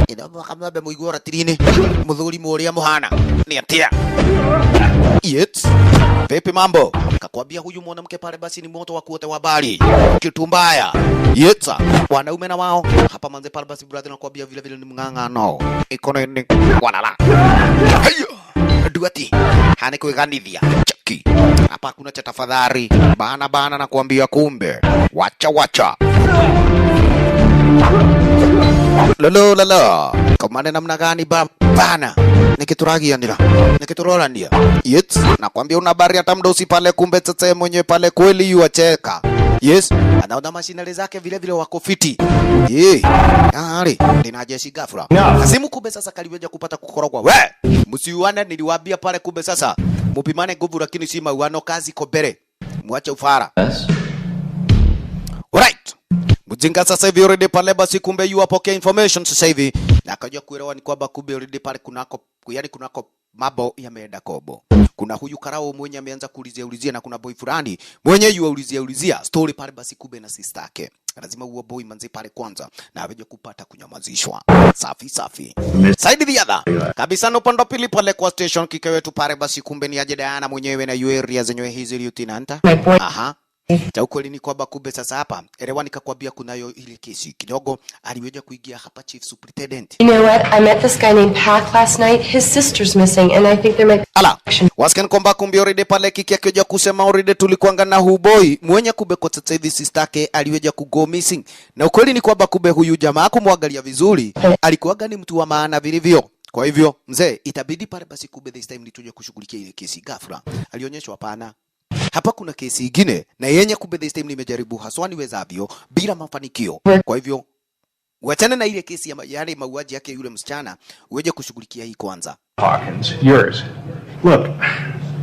Ina kama be muigora tirine. Muthuri muria muhana. Ni atia. Yes. Pepe mambo. Kakwambia huyu mwanamke pale basi ni moto wa kuote wa bali. Kitu mbaya. Yetsa. Wanaume na wao. Hapa manze pale basi brother nakwambia vile ni mngangano. Ikono ni wanala. Hayo. Duati. Hane kuiganithia. Cheki. Hapa kuna cha tafadhali. Bana nakwambia kumbe. Wacha. Lolo. Kamane namna gani bana? Nikituragia ndira. Nikiturola ndia. Yes, nakwambia una habari hata mdosi pale kumbe tete mwenye pale kweli yuacheka. Yes, anaona machinery zake vile wako fiti. Ali, ninajeshi ghafla. Simu kumbe sasa kaliweja kupata kukorogwa. We, msiuane niliwaambia pale kumbe sasa. Mupimane nguvu lakini si mauano kazi kobere. Muache ufara. Yes. Alright. Mjinga sasa hivi already pale basi kumbe yuapokea information sasa hivi. Na akaja kuelewa ni kwamba kumbe already pale kunako mambo yameenda kobo. Kuna huyu karao mwenye ameanza kuulizia na kuna boy fulani mwenye yuaulizia story pale basi kumbe na sister yake. Lazima huo boy manzi pale kwanza na aweje kupata kunyamazishwa. Safi. Side the other. Kabisa no pando pili pale kwa station kikewetu pale basi kumbe ni aje Diana mwenyewe na area zenyewe hizi lieutenant. Cha ukweli ni kwamba kumbe sasa hapa elewani kakwambia kunayo ile kesi kidogo aliweja kuingia hapa chief superintendent. You know what? I met this guy named Path last night. His sister's missing and I think there might be wasken kwamba kumbe already pale kiki akija kusema already tulikuanga na huyu boy mwenye kumbe kwa sasa hivi sister yake aliweja kugo missing. Na ukweli ni kwamba kumbe huyu jamaa kumwangalia vizuri alikuwaga ni mtu wa maana vilivyo. Kwa hivyo mzee itabidi pale basi kumbe this time nituje kushughulikia ile kesi ghafla. Alionyeshwa hapana. Hapa kuna kesi nyingine na yenye kumbe this time nimejaribu haswa niwezavyo bila mafanikio. Kwa hivyo wachana na ile kesi ya yale mauaji yake yule msichana uweje kushughulikia hii kwanza. Hawkins, yours. Look,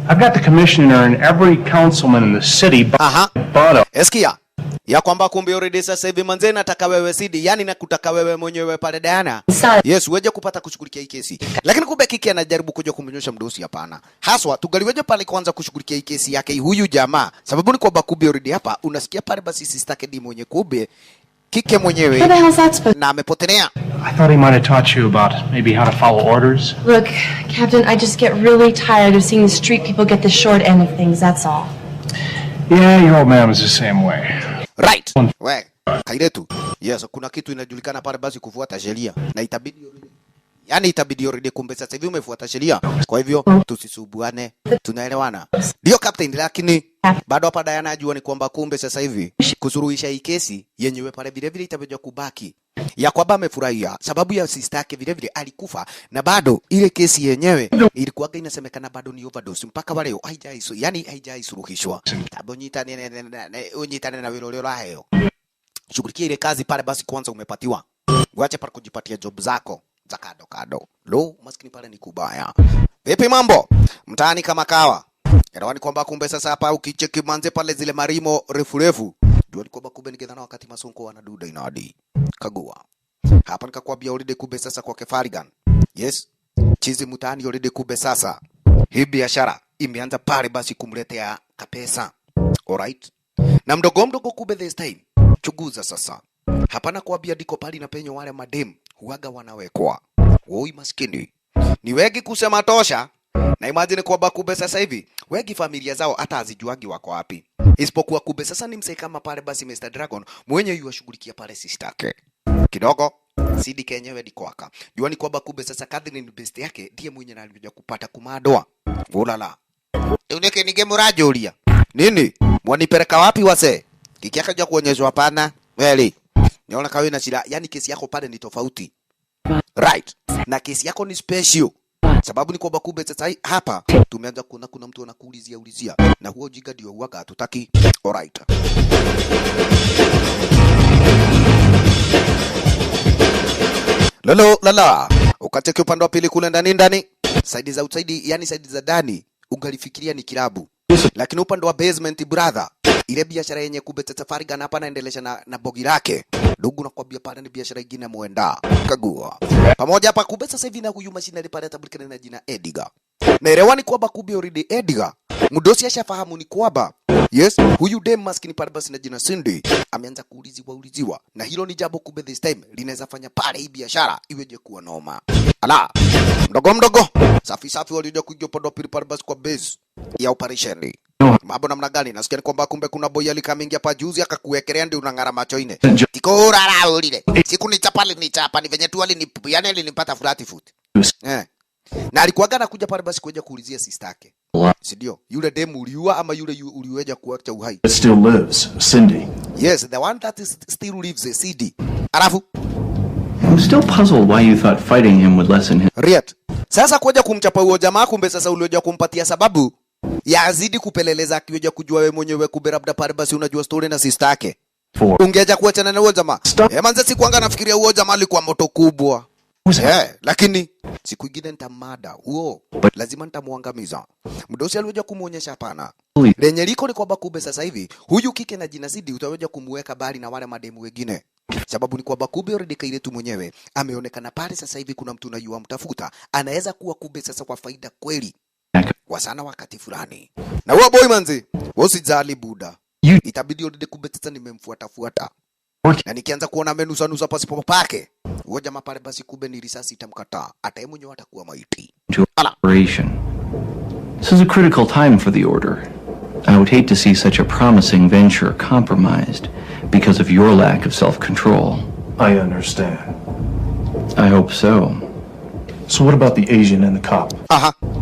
I've got the commissioner and every councilman in the city. Eskia ya kwamba kumbe already sasa hivi manze nataka wewe sidi yani nakutaka wewe mwenyewe pale Diana. Yes, uweje kupata kushughulikia hii kesi. Lakini kumbe kiki anajaribu kuja kumnyosha mdosi hapana. Haswa tugaliweje pale kwanza kushughulikia hii kesi yake huyu jamaa. Sababu ni kwamba kumbe already hapa unasikia pale basi sister Kedi mwenye kumbe kike mwenyewe na amepotelea. I thought he might have taught you about maybe how to follow orders. Look, Captain, I just get really tired of seeing the street people get the short end of things, that's all. Yeah, your old man was the same way. Right. We, kairetu. Yes, kuna kitu inajulikana pale basi kufuata sheria na itabidi Yani itabidi already kumbe sasa hivi umefuata sheria. Kwa hivyo tusisubuane. Tunaelewana? Ndio captain, lakini bado hapa Diana ajua ni kwamba kumbe sasa hivi kusuruhisha hii kesi yenyewe pale vile vile itabidi kubaki. Ya kwamba amefurahia sababu ya sister yake vile vile alikufa na bado ile kesi yenyewe ilikuwa inasemekana bado ni overdose mpaka wale haijaisu, yani haijaisuruhishwa. Unyitane na wilo la hayo. Shughulikia ile kazi pale basi kwanza umepatiwa. Uache pale kujipatia job zako za kado kado. Lo, maskini pale ni kubaya. Vipi mambo? Mtaani kama kawa. Yaani kwamba kumbe sasa hapa ukicheki manze pale zile marimo refu. Ndio kwamba kumbe ningedhana wakati Masonko wanaduda inadi. Kagua. Hapa nikakwambia already kumbe sasa kwa Kefarigan. Yes. Chizi mtaani already kumbe sasa. Hii biashara imeanza pale basi kumletea kapesa. Alright. Na mdogo kumbe this time. Chuguza sasa. Hapana kuambia diko pali na penyo wale madem huaga wanawekwa. Woi maskini. Ni wengi kusema tosha. Na imagine kwamba kumbe sasa hivi wengi familia zao hata hazijuagi wako wapi. Isipokuwa kumbe sasa ni msee kama pale basi Mr. Dragon mwenye yuashughulikia pale sister yake. Kidogo CD kenyewe diko aka. Jua ni kwamba kumbe sasa Catherine best yake ndiye mwenye alikuja kupata kumadoa. Ulala. Uneke ningemuraje ulia. Nini? Mwanipeleka wapi wase? Kikiaka ja kuonyeshwa hapana. Weli. Niona kawe na shida, yani kesi yako pale ni tofauti. Right. Na kesi yako ni special. Sababu ni kwamba kumbe sasa hapa tumeanza kuona kuna mtu anakuulizia na huo jiga ndio huaga hatutaki. Alright. Lala. Ukateke upande wa pili kule ndani. Side za outside, yani side za ndani ungalifikiria ni kilabu. Lakini upande wa basement brother, ile biashara yenye kumbe sasa Farigan hapa anaendelesha na bogi lake. Ndugu nakwambia pale ni biashara nyingine muenda. Kagua. Pamoja hapa kumbe sasa hivi na huyu mashine pale atabulikana na jina Edgar. Na elewani kwamba kumbe already Edgar mdosi ashafahamu ni kwamba yes, huyu dem maskini pale basi na jina Cindy ameanza kuuliziwa na hilo ni jambo kumbe this time linaweza fanya pale hii biashara iweje kuwa noma. Ala, mdogo safi walioja kuingia upande wa pili pale basi kwa base ya operation. Mambo namna gani? Nasikia ni kwamba kumbe kuna boy alikamingia hapa juzi akakuwekelea ndio unang'ara macho ine. Tiko rara ulile. Siku ni chapa ni venye tu yani alinipata flat foot. Na alikuwaga anakuja pale basi kuja kuulizia sister yake. Si ndio? Yule demu uliua ama yule uliweja kuacha uhai? It still lives, Cindy. Yes, the one that is still lives, CD. Alafu I'm still puzzled why you thought fighting him would lessen him. Riet. Sasa kuja kumchapa huyo jamaa kumbe sasa ulioja kumpatia sababu ya azidi kupeleleza akiweja kujua wewe mwenyewe kumbe labda pale basi unajua story na sister yake. Ungeacha kuachana na huyo jamaa. Manze sikuanga nafikiria huyo jamaa alikuwa moto kubwa. Lakini siku nyingine nitamada huo lazima nitamuangamiza. Mdosi alioja kumuonyesha hapana. Lenye liko ni kwamba kumbe sasa hivi huyu kike na jina Sidi utaweja kumweka bali na wale mademu wengine. Sababu ni kwamba kumbe already kaile tu mwenyewe ameonekana pale sasa hivi kuna mtu anayua mtafuta. Anaweza kuwa kumbe sasa kwa faida kweli. Kwa sana wakati fulani. Na huo boy manzi, usijali buda. Itabidi already kumbe sasa nimemfuata. Na nikianza kuona menusa pasipo pake. Huo jamaa pale basi kumbe ni risasi itamkataa. Hata yeye mwenyewe atakuwa maiti. This is a critical time for the order. I would hate to see such a promising venture compromised because of your lack of self-control. I understand. I hope so. So what about the Asian and the cop?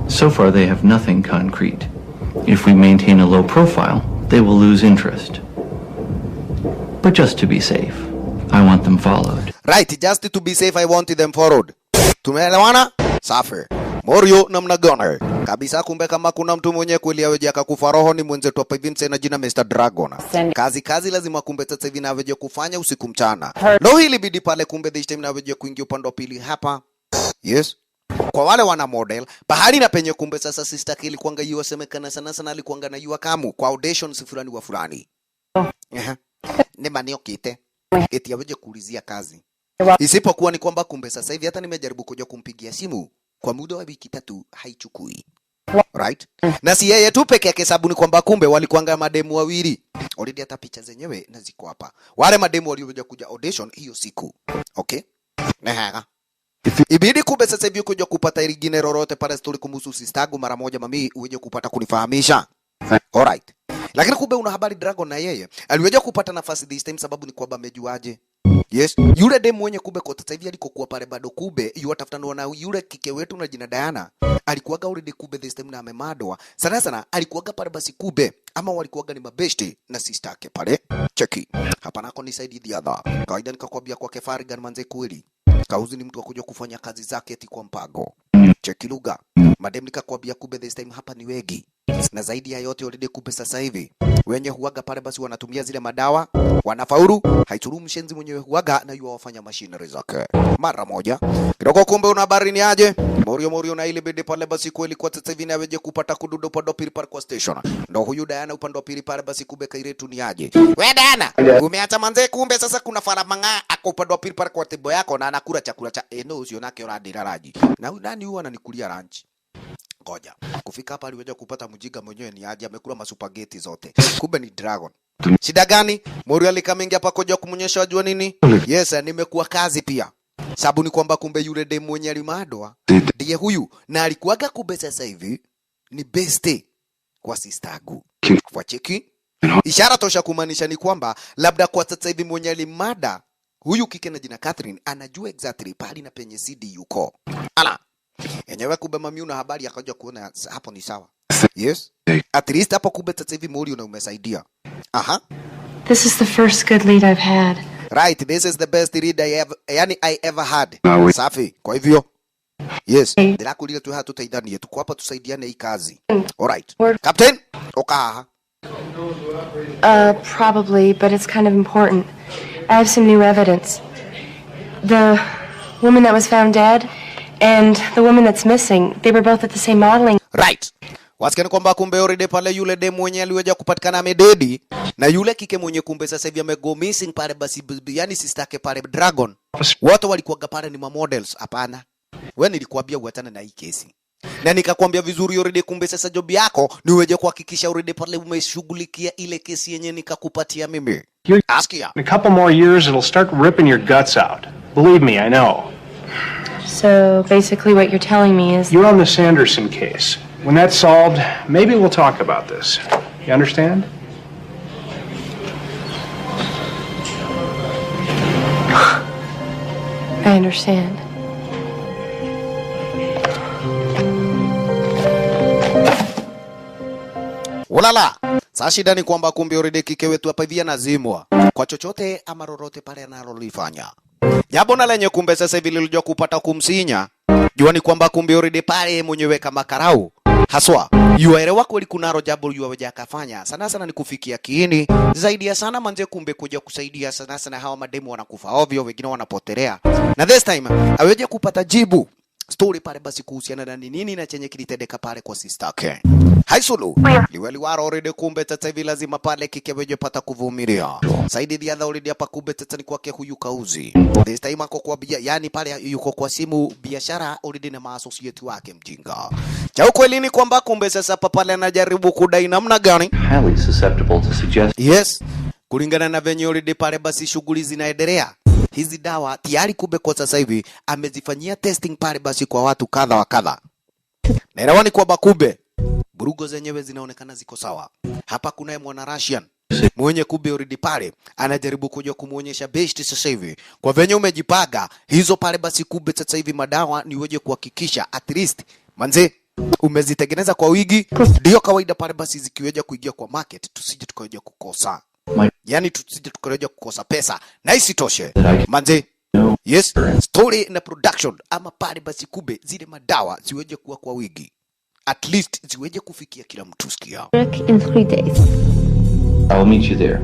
So far they have nothing concrete. If we maintain a low profile, they will lose interest. But just to be safe, I want them followed. Right, just to be safe, I want them followed. Tumeelewana? Safi. Morio namna gani? Kabisa kumbe kama kuna mtu mwenye kweli aweje akakufa roho ni mwenzetu hapa hivi msena jina Mr. Dragon. Kazi lazima kumbe sasa hivi na aweje kufanya usiku mchana. Leo hili bidi pale kumbe this time na aweje kuingia upande wa pili hapa. Yes. Kwa wale wana model, bahari na penye kumbe sasa sister kili kuanga yua semekana sana alikuanga na yua kamu kwa auditions fulani wa fulani. Ni manio kite. Eti aweje kuulizia kazi. Isipokuwa ni kwamba kumbe sasa hivi hata nimejaribu kuja kumpigia simu kwa muda wa wiki 3 haichukui. Right? Na si yeye tu peke yake sababu ni kwamba kumbe walikuanga mademu wawili. Already hata picha zenyewe na ziko hapa. Wale mademu waliokuja kuja audition hiyo siku. Okay? Nehaga. Ibidi kumbe sasa hivi kuja kupata lingine lolote pale story kumhusu sistagu mara moja mami uje kupata kunifahamisha. Alright. Lakini kumbe una habari Dragon na yeye aliweja kupata nafasi this time sababu ni kwamba amejuaje Yes, yule dem mwenye kumbe kwa sasa hivi alikokuwa pale bado kumbe yuatafutanwa na yule kike wetu na jina Diana. Alikuwaga already kumbe this time na amemadwa. Sana alikuwaga pale basi kumbe ama walikuwaga ni mabeshte na sister yake pale. Cheki. Hapa nako ni side the other. Kawaida nikakwambia kwa Kefarigan manze kweli. Kauzi ni mtu akuja kufanya kazi zake eti kwa mpango. Cheki lugha. Madem nikakwambia kumbe this time hapa ni wegi. Na zaidi ya yote already kumbe sasa hivi wenye huaga pale basi wanatumia zile madawa, wanafaulu, haituru mshenzi mwenyewe huaga na yuwa wafanya machinery zake. Mara moja. Kidogo kumbe una habari ni aje? Morio na ile bede pale basi kweli kwa sasa hivi naweje kupata kududo upande wa pili pale kwa station. Ndo huyu Diana upande wa pili pale basi kumbe kairetu ni aje? We Diana, umeacha manze kumbe sasa kuna faramanga ako upande wa pili pale kwa tebo yako na anakula chakula cha usio nake oradira raji. Na nani huwa ananikulia lunch? Ngoja. Kufika hapa aliweza kupata mjiga mwenyewe ni aje amekula masupageti zote. Kumbe ni Dragon. Shida gani? Morio alikamingia hapa koja kumuonyesha wajua nini? Yes, nimekuwa kazi pia. Sababu ni kwamba kumbe yule dem mwenye alimadwa ndiye huyu na alikuwaga kumbe sasa hivi ni beste kwa sistagu. Kwa cheki. Ishara tosha kumaanisha ni kwamba labda kwa sasa hivi mwenye alimada huyu kike na jina Catherine anajua exactly pali na penye CD yuko. Ala. Enyewe kumbe mami una habari akaja kuona hapo ni sawa. Yes. At least hapo kumbe sasa hivi Morio na umesaidia. Aha. This is the first good lead I've had. Right, this is the best lead I ever had. Safi. Kwa hivyo. Yes. Dila kulile tu hatutaidhanie tuko hapa tusaidiane hii kazi. Alright. Captain, oka. Probably, but it's kind of important. I have some new evidence. The woman that was found dead and the woman that's missing, they were both at the same modeling. Right. Wasikani kwamba kumbe already pale yule dem mwenye aliweza kupatikana amededi na yule kike mwenye kumbe sasa hivi amego missing pale basi yani sister yake pale Dragon. Wote walikuwa pale ni ma models hapana. Wewe nilikuambia uachane na hii kesi. Na nikakwambia vizuri already kumbe sasa job yako ni uweje kuhakikisha already pale umeshughulikia ile kesi yenye nikakupatia mimi. Askia. In a couple more years it'll start ripping your guts out. Believe me, I know. So basically what you're telling me is... You're on the Sanderson case. When that's solved, maybe we'll talk about this. You understand? I understand. Ulala. Sasa shida ni kwamba kumbe already kike wetu hapa hivi anazimwa kwa chochote ama lolote pale analolifanya. Jambo na lenye kumbe sasa hivi lilijua kupata kumsinya. Jua ni kwamba kumbe already pale mwenyewe kama karau. Haswa, yuaelewa kweli kunaro jambo yuaweja akafanya. Sana ni kufikia kiini. Zaidi ya sana manze kumbe kuja kusaidia sana hawa mademu wanakufa ovyo, wengine wanapotelea. Na this time, aweje kupata jibu. Story pale basi kuhusiana na nini na chenye kilitendeka pale kwa sister yake. Haisulu, liweli waro already kumbe tata hivi lazima pale kike weje pata kuvumilia. Saidi the other already hapa kumbe tata ni kwake huyu kauzi. This time ako kwa yani pale yuko kwa simu biashara already na associate wake mjinga. Cha ukweli ni kwamba kumbe sasa pale anajaribu kudai namna gani? Highly susceptible to suggest. Yes. Kulingana na venye already pale basi shughuli zinaendelea. Hizi dawa tayari kumbe kwa sasa hivi amezifanyia testing pale basi kwa watu kadha wa kadha. Na inawani kwa bakube burugo zenyewe zinaonekana ziko sawa. Hapa kuna mwana Russian mwenye kumbe already pale anajaribu kuja kumuonyesha best sasa hivi. Kwa venye umejipaga hizo pale basi kumbe sasa hivi madawa ni weje kuhakikisha at least manze umezitengeneza kwa wigi ndio kawaida pale basi zikiweja kuingia kwa market tusije tukaweja kukosa. Yani tusije tukaweja kukosa pesa. Na isitoshe manze yes story na production ama pale basi kumbe zile madawa ziweje kuwa kwa wigi. At least ziweje kufikia kila mtu sikia. In 3 days. I will meet you there.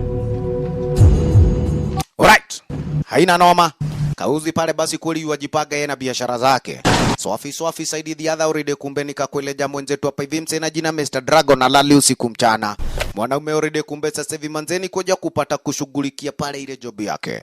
Alright. Haina noma. Kauzi pale basi kweli wajipaga yeye na biashara zake. Swafi saidi the other already kumbe nikakueleja mwenzetu hapa hivi msena jina Mr. Dragon alali usiku mchana. Mwanaume already kumbe sasa hivi manzeni kuja kupata kushughulikia pale ile job yake.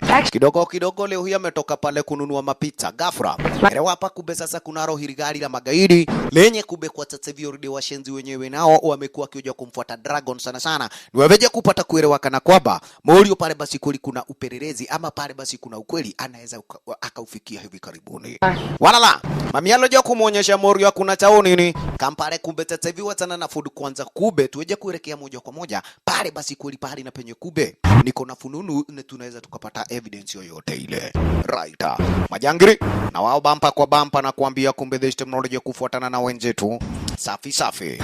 Kidogo leo huyu ametoka pale kununua mapizza ghafla. Leo hapa kumbe sasa kuna roho gari la magaidi lenye kumbe kwa sasa hivi already washenzi wenyewe nao wamekuwa kioja kumfuata Dragon sana. Ni waweje kupata kuelewa kana kwamba Morio pale basi kweli kuna upelelezi ama pale basi kuna ukweli anaweza akaufikia hivi karibuni. Walala. Mamialo jo kumuonyesha Morio kuna chao nini? Kampare kumbe sasa hivi watana na food kwanza kumbe tuweje kuelekea moja kwa moja moja pale basi kweli pale na penye kube niko na fununu na tunaweza tukapata evidence yoyote ile. Right. Majangiri na wao bampa kwa bampa na kuambia kumbe the technology kufuatana na wenzetu. Safi safi.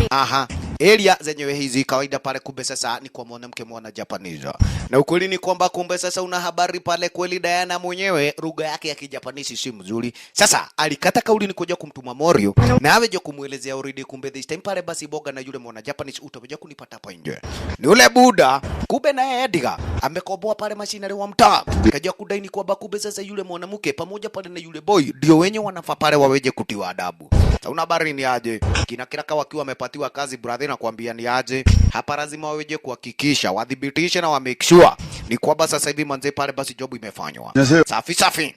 Aha. Area zenyewe hizi kawaida pale kumbe sasa ni kwa mwanamke mwana Japanese. Na ukweli ni kwamba kumbe sasa una habari pale kweli Diana mwenyewe lugha yake ya Kijapanese si mzuri. Sasa alikata kauli ni kuja kumtuma Morio na aweje kumuelezea already kumbe this time pale basi boga na yule mwana Japanese utaweja kunipata hapa nje. Ni ule buda kumbe naye Edgar amekoboa pale mashinari wa mtaa. Kaja kudai ni kwamba kumbe sasa yule mwanamke pamoja pale na yule boy ndio wenye wanafaa pale waweje kutiwa adabu. Sasa una habari ni aje? Kina kiraka wakiwa wamepatiwa kazi brother na kuambia ni aje hapa lazima waweje kuhakikisha wadhibitishe na wa make sure ni kwamba sasa hivi manze pale basi job imefanywa. Safi safi.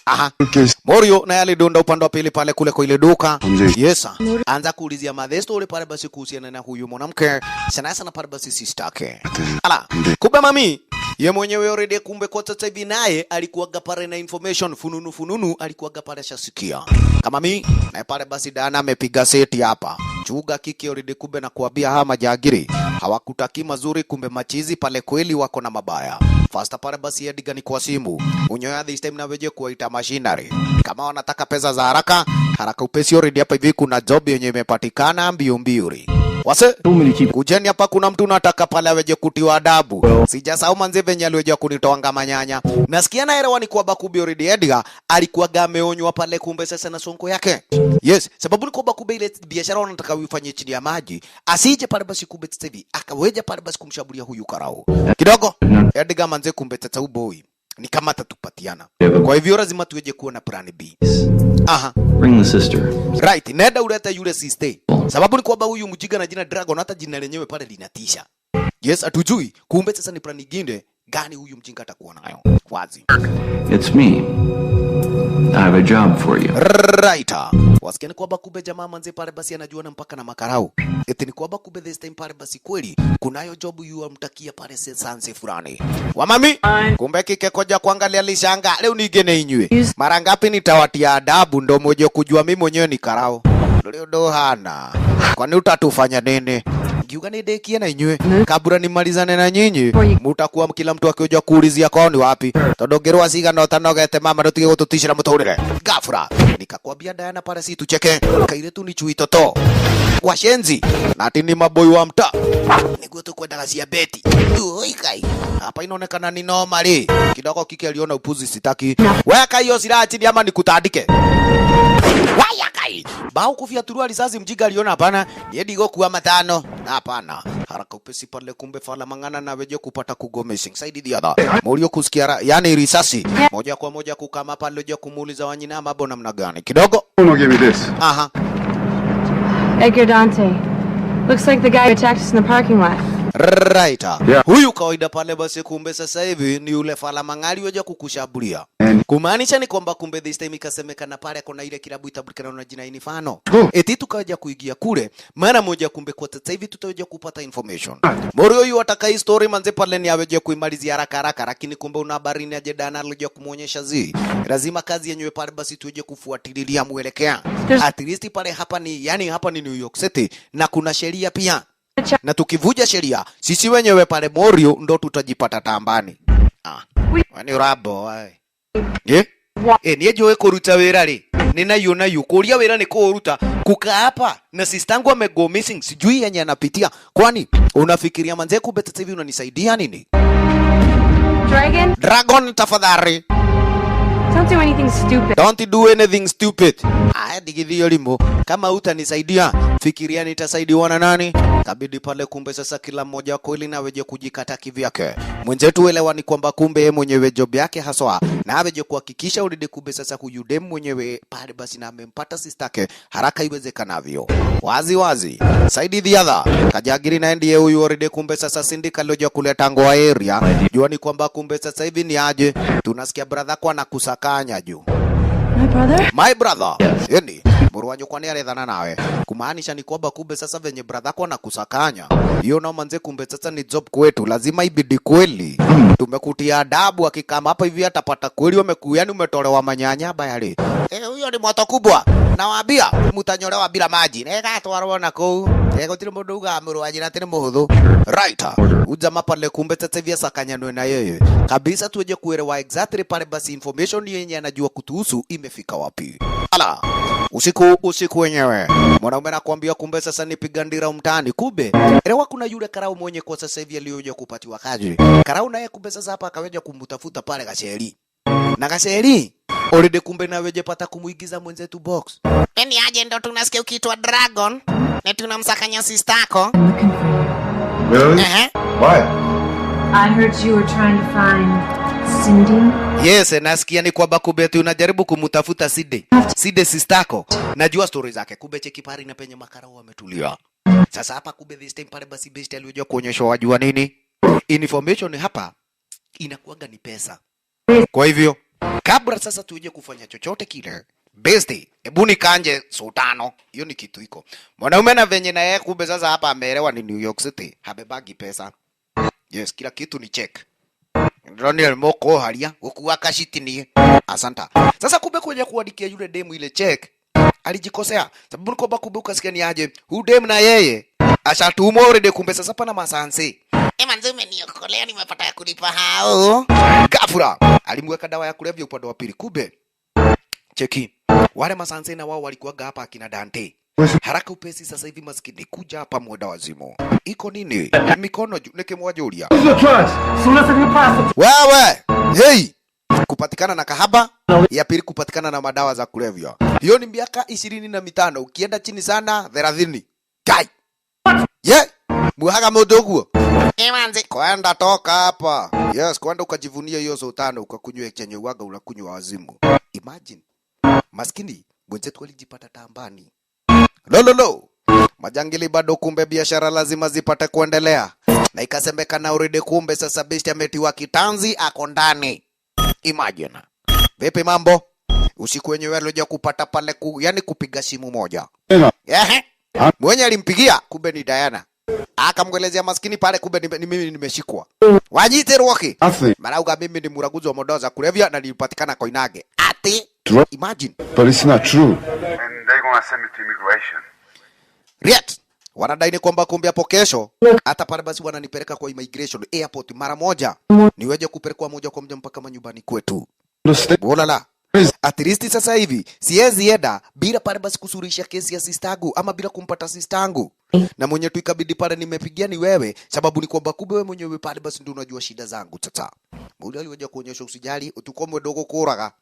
Aha. Morio na yale donda upande wa pili pale kule kwa ile duka. Yes. Anza kuulizia madhesto ule pale basi kuhusiana na huyu mwanamke. Sana sana pale basi sistake. Ala. Kumbe mami ye mwenyewe already kumbe kwa sasa hivi naye alikuwaga pale na information fununu alikuwaga pale shasikia. Kama mimi na pale basi Dana amepiga seti hapa. Chuga kiki already kumbe na kuambia hama majagiri hawakutaki mazuri kumbe machizi pale kweli wako na mabaya. Fasta pale basi Edgar ni kwa simu. Unyoya this time na weje kuita machinery. Kama wanataka pesa za haraka upesi already hapa hivi kuna job yenye imepatikana mbio. Wase kujeni hapa kuna mtu nataka pale aweje kutiwa adabu. Sijasahau manze venye aliweje kunitoanga manyanya. Nasikia na elewa ni kwa Bakubi already Edgar alikuwa ameonywa pale kumbe sasa na sonko yake. Yes, sababu ni kwa Bakubi ile biashara wanataka uifanye chini ya maji. Asije pale basi kumbe sasa hivi akaweje pale basi kumshambulia huyu karao. Kidogo Edgar manze kumbe tata boy ni kama tatupatiana. Kwa hivyo lazima tuweje kuwa na plan B. Aha. Bring the sister. Right, nenda uleta yule sister. Sababu ni kwamba huyu mjiga na jina Dragon hata jina lenyewe pale linatisha. Yes, atujui. Kumbe sasa ni plan nyingine gani huyu mjinga atakuwa nayo. Wazi. It's me. I have a job for you. Right. Wasikia ni kwamba kumbe jamaa manze pale basi anajuana mpaka na makarau. Eti ni kwamba kumbe this time pale basi kweli kunayo job yu amtakia pale sanse fulani. Wa mami, kumbe kike koja kuangalia lishanga. Leo nigene inywe. Mara ngapi nitawatia adabu ndo moje kujua mimi mwenyewe ni karau. Leo ndo hana. Kwani utatufanya nini? Giuga ni dekia na inywe. Kabura nimalizane na nyinyi. Mutakuwa kila mtu akioja kuulizia kwao ni wapi. Todogero asiga no tanogete mama ndo tige gututishira muturire. Gafura. Nikakwambia Diana pale si tucheke. Kaire tu ni chui toto. Washenzi. Na ati ni maboy wa mtaa. Niguo tu kwenda gasia beti. Oi kai. Hapa inaonekana ni normal. Kidogo kike aliona upuzi sitaki. Weka hiyo silaha chini ama nikutandike. Waya kai. Bao kufia turua risasi mjiga aliona hapana. Yedi go kuwa matano. Hapana. Haraka upesi pale kumbe fala mangana na weje kupata kugomesing. Saidi diada. Morio kusikia yani risasi. Moja kwa moja kukama pale weje kumuuliza wanyina mambo namna gani. Kidogo. Give me this. Aha. Edgar Dante. Looks like the guy who attacked us in the parking lot. Right. Yeah. Huyu kawaida pale basi kumbe sasa hivi ni yule fala mangali weje kukushambulia. Kumaanisha ni kwamba kumbe this time ikasemekana pale kuna ile kilabu itabulikana na jina inifano. Eti tukaja kuingia kule mara moja kumbe kwa sasa hivi tutaweja kupata information. Morio yu ataka story manze pale ni aweje kuimalizia haraka lakini kumbe una habari ni aje Dana alija kumuonyesha zi. Lazima kazi yenyewe pale basi tuweje kufuatilia muelekea. At least pale hapa ni yani hapa ni New York City na kuna sheria pia. Na tukivuja sheria sisi wenyewe pale Morio ndo tutajipata tambani. Wani rabo ai. Ye? Niye joe kuruta wera ri. Nina yu kuria wera ni kuruta. Kuka hapa na sistangu amego missing sijui yenye anapitia. Kwani unafikiria manze kumbe sasa hivi unanisaidia nini? Dragon tafadhali. Don't do anything stupid. Don't do anything stupid. Digidhio limo. Kama utanisaidia, fikiria nitasaidiwa na nani? Tabidi pale kumbe sasa kila mmoja kweli na weje kujikata kivyake. Mwenzetu elewa ni kwamba kumbe yeye mwenyewe job yake haswa na aweje kuhakikisha ulide kumbe sasa huyu dem mwenyewe pale basi na amempata sistake haraka iwezekanavyo. Wazi. Saidi the Kajagiri na ndiye huyu already kumbe sasa sindika loja kuleta ngoa area. Jua ni kwamba kumbe sasa hivi ni aje. Tunasikia brother kwa nakusakanya juu. My brother. Yes. Yendi. Buruanyo kwa ni alethana nawe. Kumaanisha ni kwamba kumbe sasa venye brother kwa nakusakanya. Hiyo na manze kumbe sasa ni job kwetu. Lazima ibidi kweli. Tumekutia adabu akikama hapa hivi atapata kweli yani umetolewa manyanya bayari. Huyo ni moto kubwa. Nawaambia mtanyolewa bila maji. Neka tuarona kou. Yego tiri mundu ugamuru wajira tiri muhuthu. Right. Ujama pale kumbe sasa hivi sakanyano na yeye. Kabisa tuje kuelewa exactly pale basi information yenye anajua kutuhusu imefika wapi. Ala. Usiku wenyewe. Mwanaume anakuambia kumbe sasa nipiga ndira mtaani. Kumbe elewa kuna yule karau mwenye kwa sasa hivi aliyoja kupatiwa kazi. Karau naye kumbe sasa hapa akaweja kumtafuta pale Gasheri. Na Gasheri already kumbe naweje pata kumuigiza mwenzetu box. Ni aje ndo tunasikia ukiitwa Dragon na tunamsakanya sistako. Really? Why? I heard you were trying to find Cindy. Yes, nasikia ni kwamba kumbe tu unajaribu kumtafuta Side sistako. Najua story zake. Kumbe cheki pari na penye makarau wametulia. Sasa hapa kumbe this time pale basi best aliyojua kuonyesha wajua nini? Information hapa inakuwaga ni pesa. Kwa hivyo kabla sasa tuje kufanya chochote kile, besti, hebu nikanje sultano. Hiyo ni kitu iko. Mwanaume na venye na yeye kumbe sasa hapa ameelewa ni New York City. Habebagi pesa. Yes, kila kitu ni check. Ronald Moko halia, ukuwaka shiti ni. Asanta. Sasa kumbe kuja kuandikia yule demu ile check, alijikosea. Sababu nikoba kumbe ukasikia ni aje. Huyu demu na yeye ashatumwa already kumbe sasa pana masanse. Manzi umeniokolea nimepata ya kulipa hao. Gafura alimweka dawa ya kulevya upande wa pili. Kumbe cheki wale masanse na wao walikuwa hapa akina Dante. Haraka upesi sasa hivi maskini kuja hapa mwenda wazimu. Iko nini? Mikono juu nikimwajulia. Wewe, hey! Kupatikana na kahaba, ya pili kupatikana na madawa za kulevya. Hiyo ni miaka 25, ukienda chini sana 30. Kai. Yeah! Muhaga modoguo. Manzi kwenda toka hapa. Yes, kwenda ukajivunia hiyo sultano ukakunywa chenye uwaga unakunywa wazimu. Imagine. Maskini mwenzetu alijipata tambani. Lo. Majangili bado kumbe biashara lazima zipate kuendelea. Na ikasemekana already kumbe sasa besti ametiwa kitanzi ako ndani. Imagine. Vipi mambo? Usiku wenyewe alioja kupata pale yani kupiga simu moja. Mwenye alimpigia kumbe ni Diana. Akamwelezea maskini pale kumbe ni mimi nimeshikwa. Wajite Roki. Marauga mimi ni muraguzi wa madawa za kulevya na nilipatikana Koinage. Ati imagine. But it's not true. And they're going to send me to immigration. Riet. Wanadai ni kwamba kumbe hapo kesho hata pale basi wananipeleka kwa immigration airport mara moja. Niweje kupelekwa moja kwa moja mpaka manyumbani kwetu. Bolala. At least sasa hivi siwezi enda bila pale basi kusurisha kesi ya sistangu ama bila kumpata sistangu. Na mwenye tu ikabidi pale nimepigia ni wewe sababu ni kwamba kumbe wewe mwenyewe pale basi ndio unajua shida zangu tata. Mbona aliweja kuonyesha usijali utukomwe dogo kuraga.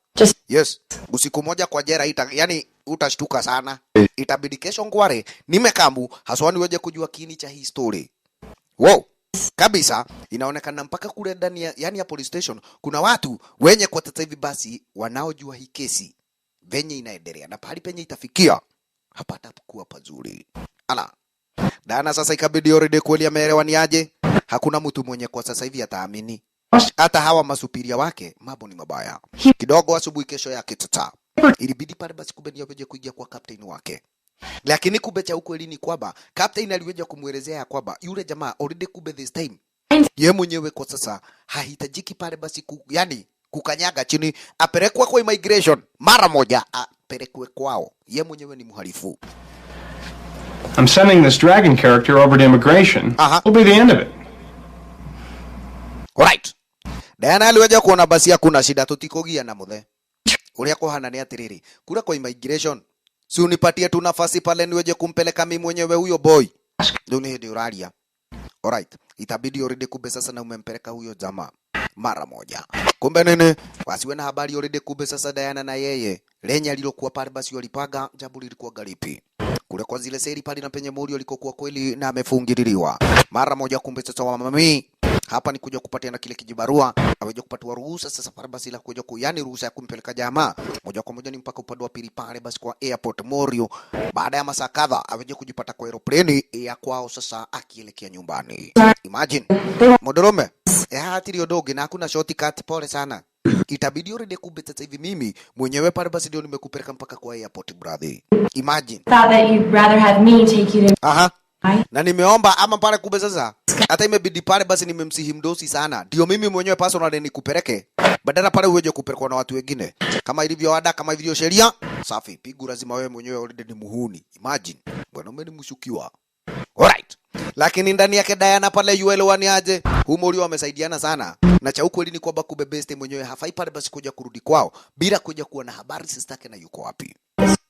Yes, usiku moja kwa jera yani utashtuka sana. Itabidi kesho ngware nimekambu haswa niweje kujua kini cha hii story. Wow. Kabisa inaonekana mpaka kule ndani yani ya police station kuna watu wenye kwa sasa hivi basi wanaojua hii kesi venye inaendelea na pahali penye itafikia hapata kuwa pazuri. Ala. Dana sasa ikabidi already kweli ameelewa ni aje. Hakuna mtu mwenye kwa sasa hivi ataamini. Hata hawa masupiria wake mambo ni mabaya. Kidogo asubuhi kesho yake tata. Ilibidi pale basi kumbe niweje kuingia kwa captain wake. Lakini kumbe cha ukweli ni kwamba captain aliweja kumuelezea kwamba yule jamaa already kumbe this time yeye mwenyewe kwa sasa hahitajiki pale basi yani kukanyaga chini apelekwe kwa immigration mara moja apelekwe kwao. Yeye mwenyewe ni mhalifu. I'm sending this dragon character over to immigration. Will be the end of it. Alright. Diana aliweja kuona basi hakuna shida tutikogia na muthe. Ulia kohana ni atiriri. Kura kwa immigration. Si unipatie tu nafasi pale niweje kumpeleka mimi mwenyewe huyo boy. Ndio ni hadi uralia. Alright. Itabidi already kumbe sasa na umempeleka huyo jamaa mara moja. Kumbe nene wasiwe na habari already kumbe sasa Diana na yeye. Lenye alilokuwa pale basi walipaga jambo lilikuwa galipi. Kule kwa zile seri pale na penye muri alikokuwa kweli na amefungililiwa. Mara moja kumbe sasa wa mami hapa ni kuja kupatia na kile kijibarua aweje kupatiwa ruhusa sasa pale basi la kuja yani ruhusa ya kumpeleka jamaa moja kwa moja ni mpaka upande wa pili pale basi kwa airport Morio. Baada ya masaa kadhaa aweje kujipata kwa aeroplane ya kwao sasa akielekea nyumbani. Imagine modorome hatirio doge na hakuna shortcut pole sana. Itabidi already kumbe sasa hivi mimi mwenyewe pale basi ndio nimekupeleka mpaka kwa airport brother. Imagine. Thought that you'd rather have me take you to na nimeomba ama pale kumbe sasa hata imebidi pale basi nimemsihi mdosi sana ndio mimi mwenyewe personally nikupeleke badala pale uweje kupelekwa na watu wengine kama ilivyo ada kama ilivyo sheria safi pigu lazima wewe mwenyewe already ni muhuni. Imagine bwana mimi mshukiwa Alright. Lakini ndani yake Diana pale yuelewani aje. Humori wamesaidiana sana. Na cha ukweli ni kwamba kumbe Beste mwenyewe hafai pale basi kuja kurudi kwao bila kuja kuwa na habari sistake na yuko wapi.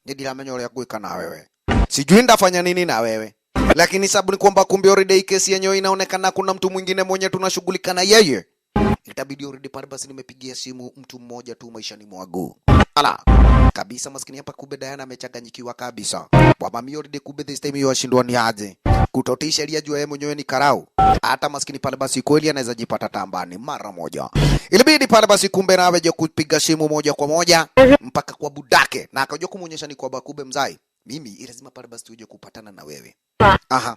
Ndiramenya ule gwika na wewe. Sijui ndafanya nini na wewe. Lakini sababu ni kwamba kumbe already kesi yenyewe inaonekana kuna mtu mwingine mwenye tunashughulika na yeye. Itabidi already pale basi nimepigia simu mtu mmoja tu maishani mwangu. Ala. Kabisa maskini hapa kumbe Diana amechanganyikiwa kabisa. Baba mimi already kumbe this time yashindwa ni aje. Kutotii sheria jua yeye mwenyewe ni karau. Hata maskini pale basi kweli anaweza jipata tambani mara moja. Ilibidi pale basi kumbe na aje kupiga simu moja kwa moja mpaka kwa budake na akaja kumuonyesha ni kwamba kumbe mzai. Mimi lazima pale basi tuje kupatana na wewe. Aha.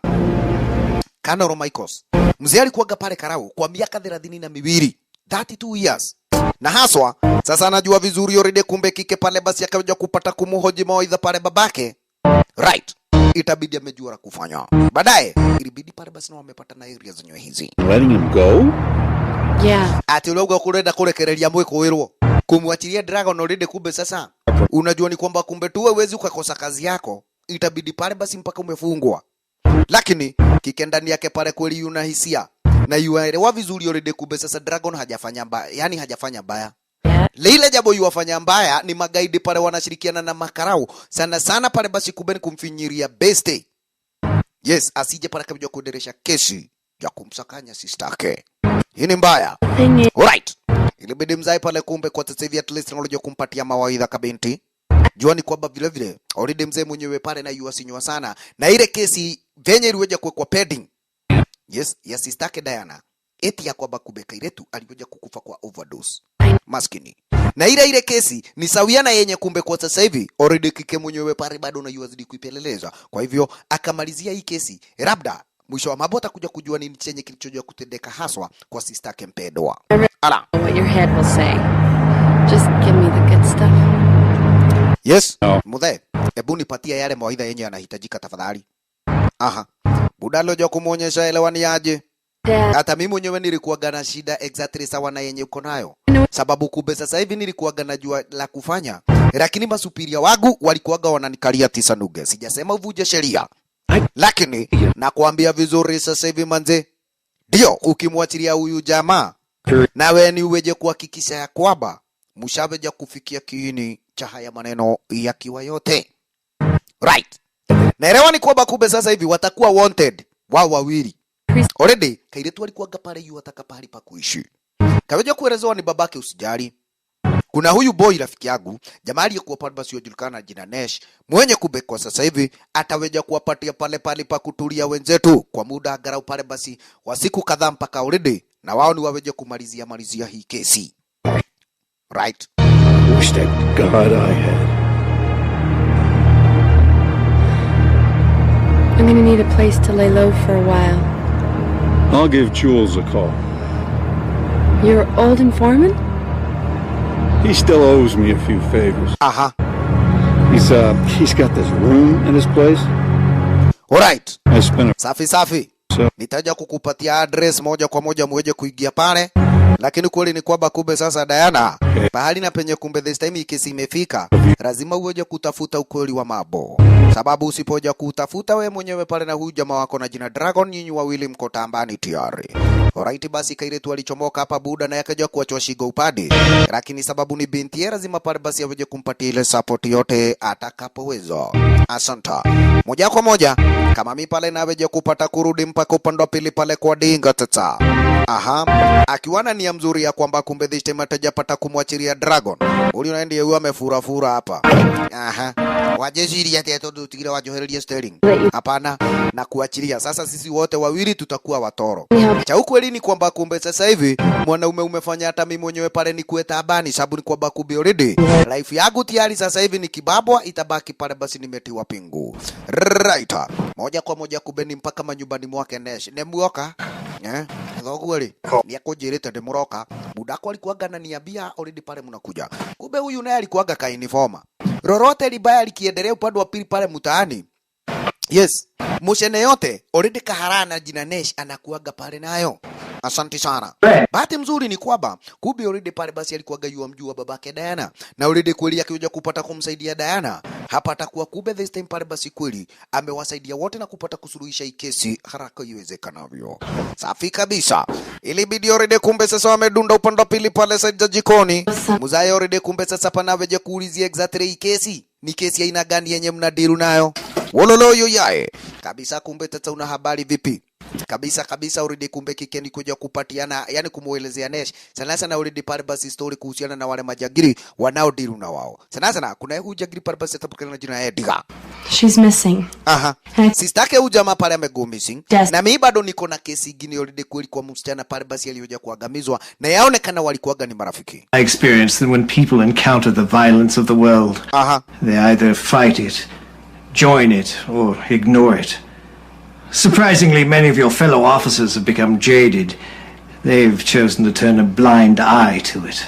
Kanoro Michaels. Mzee alikuwa pale karau kwa miaka 32. 32 years. Na haswa sasa anajua vizuri already kumbe kike pale basi akaja kupata kumuhoji mawaidha pale babake. Right. Itabidi amejua la kufanya. Baadaye ilibidi pale basi na wamepata na area zenyewe hizi. Letting him go? Yeah. Ati ulogo kurenda kurekereria mwiko wirwo. Kumwachilia Dragon already kumbe sasa. Unajua ni kwamba kumbe tu huwezi ukakosa kazi yako. Itabidi pale basi mpaka umefungwa. Lakini kike ndani yake pale kweli yuna hisia. Na yuaelewa vizuri already kumbe sasa Dragon hajafanya mbaya. Yani hajafanya mbaya. Lile jambo yuwafanya mbaya ni magaidi pale wanashirikiana na makarau. Sana sana pale basi kumbe ni kumfinyiria Beste. Yes, asije pale kabla kuendelesha kesi ya kumsakanya sistake. Hii ni mbaya. Alright. Ilibidi mzai pale kumbe kwa sasa hivi at least anajua kumpatia mawaidha kabinti. Jua ni kwamba vile vile already mzee mwenyewe pale na yuasinywa sana. Na ile kesi venye iliweja kuwekwa pending. Yes, ya sistake Diana. Eti ya kwamba kumbe Kairetu aliweja kukufa kwa overdose. Maskini. Na ile kesi ni sawiana yenye kumbe kwa sasa hivi already kike mwenyewe pale bado na yuazidi kuipeleleza. Kwa hivyo akamalizia hii kesi. Labda mwisho wa mambo atakuja kujua nini chenye kilichoja kutendeka haswa kwa sistake mpendwa. Ala. What your head will say. Just give me the good stuff. Yes. Mudhe, hebu nipatia yale mawaidha yenye yanahitajika tafadhali. Aha. Budalo jo kumuonyesha elewani aje. Hata mimi mwenyewe nilikuwa na shida exactly sawa na yenye uko nayo. Sababu kumbe sasa hivi nilikuwa na jua la kufanya. Lakini masupiria wangu walikuwa wananikalia tisa nuge. Sijasema uvuje sheria. Lakini nakwambia vizuri sasa hivi manze. Ndio ukimwachilia huyu jamaa na wewe ni uweje kuhakikisha ya kwamba mshaveja kufikia kiini cha haya maneno yakiwa yote. Right. Naelewa ni kwamba kumbe sasa hivi watakuwa wanted wao wawili. Already Kairetu alikuwa pale yu ataka pahali pa kuishi. Kaweja kuelezewa ni babake usijali. Kuna huyu boy rafiki yangu, jamaa aliyekuwa pale basi yojulikana jina Nesh, mwenye kumbe kwa sasa hivi ataweja kuwapatia pale pa kutulia wenzetu kwa muda angalau pale basi wa siku kadhaa mpaka already na wao ni waweje kumalizia hii kesi. Right. Wish to God I had. I'm gonna need a place to lay low for a while. I'll give Jules a call. Your old informant? He still owes me a few favors. Aha. He's got this room in his place. Alright. I spent Safi. Nitaja kukupatia address moja kwa moja muweje kuingia pale. Lakini kweli ni kwamba kumbe sasa Diana, pahali na penye kumbe this time kesi imefika, lazima uweje kutafuta ukweli wa mambo. Sababu usipoja kutafuta we mwenyewe pale na huyu jamaa wako na jina Dragon nyinyi wawili mko tambani tayari. Alright basi Kairetu alichomoka hapa buda na yakaja kuachwa shigo upande. Lakini sababu ni binti lazima pale basi aweje kumpatia ile support yote atakapoweza. Asanta. Moja kwa moja kama mimi pale na aweje kupata kurudi mpaka upande wa pili pale kwa Dinga tata. Aha. Akiwana nia mzuri ya kwamba kumbe this time atajapata kumwachilia Dragon. Uli unaenda yeye amefura hapa. Aha. Wajeshiri ya teto tutikira wajoherelia Sterling. Hapana na kuachilia. Sasa sisi wote wawili tutakuwa watoro. Cha ukweli ni kwamba kumbe sasa hivi mwanaume umefanya hata mimi mwenyewe pale ni kueta habani sababu ni kwamba kumbe already life yangu tayari sasa hivi ni kibabwa itabaki pale basi nimetiwa pingu. Right. Moja kwa moja kubeni mpaka manyumbani mwake Nesh. Nemuoka. Kweli niakojirete ndemuroka budako alikuwa ananiambia already pale mnakuja. Kumbe huyu naye alikuwa ka uniforma. Rorote libaya likiendelea upande wa pili pale mtaani. Yes, mushene yote already kaharana jina Nesh anakuaga pale nayo. Asante sana. Bahati mzuri ni kwamba kumbe already pale basi alikuwa gayua mjua babake Diana, na already kweli akija kupata kumsaidia Diana hapa atakuwa kumbe this time pale basi kweli amewasaidia wote na kupata kusuluhisha hii kesi haraka iwezekanavyo. Safi kabisa. Ilibidi already kumbe sasa wamedunda upande wa pili pale sasa jikoni. Muzaya already kumbe sasa panaveje kuulizia exactly hii kesi ni kesi aina gani yenye mnadiru nayo. Wololo yoyae kabisa. Kumbe tata una habari vipi? Kabisa already kumbe kikendi kuja kupatiana, yani kumuelezea Nesh sana already pale basi story kuhusiana na wale majagiri wanao diru na wao. Sana kuna huyu jagiri pale basi atabukana na jina Edgar. She's missing. Aha. Sistake huyu jamaa pale amego missing. Na mimi bado niko na kesi ingine already kweli kwa msichana pale basi aliyoja kuangamizwa na yaonekana walikuwaga ni marafiki. I experienced that when people encounter the violence of the world, they either fight it, join it, or ignore it. Surprisingly, many of your fellow officers have become jaded. They've chosen to turn a blind eye to it.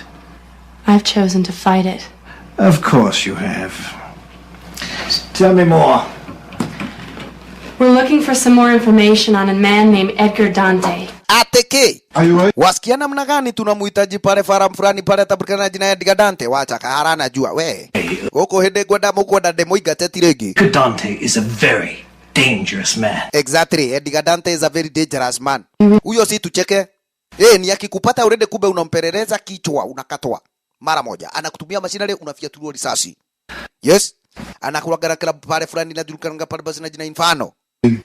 I've chosen to fight it. Of course you have. Tell me more. We're looking for some more information on a man named Edgar Dante. Ateke. Wasikia namna gani tunamuhitaji pale faram fulani pale atabukana na jina Edgar Dante? Wacha kaharana jua we. Huko hede gwada mukwada demo igatetiregi. Edgar Dante is a very dangerous man. Exactly. Edgar Dante is a very dangerous man. Huyo si tucheke. Ni akikupata urede kube unampeleleza kichwa unakatwa mara moja. Anakutumia mashinari unafiatuliwa risasi. Yes. Anakulagara club pale fulani na julikana pale basi na jina Infano.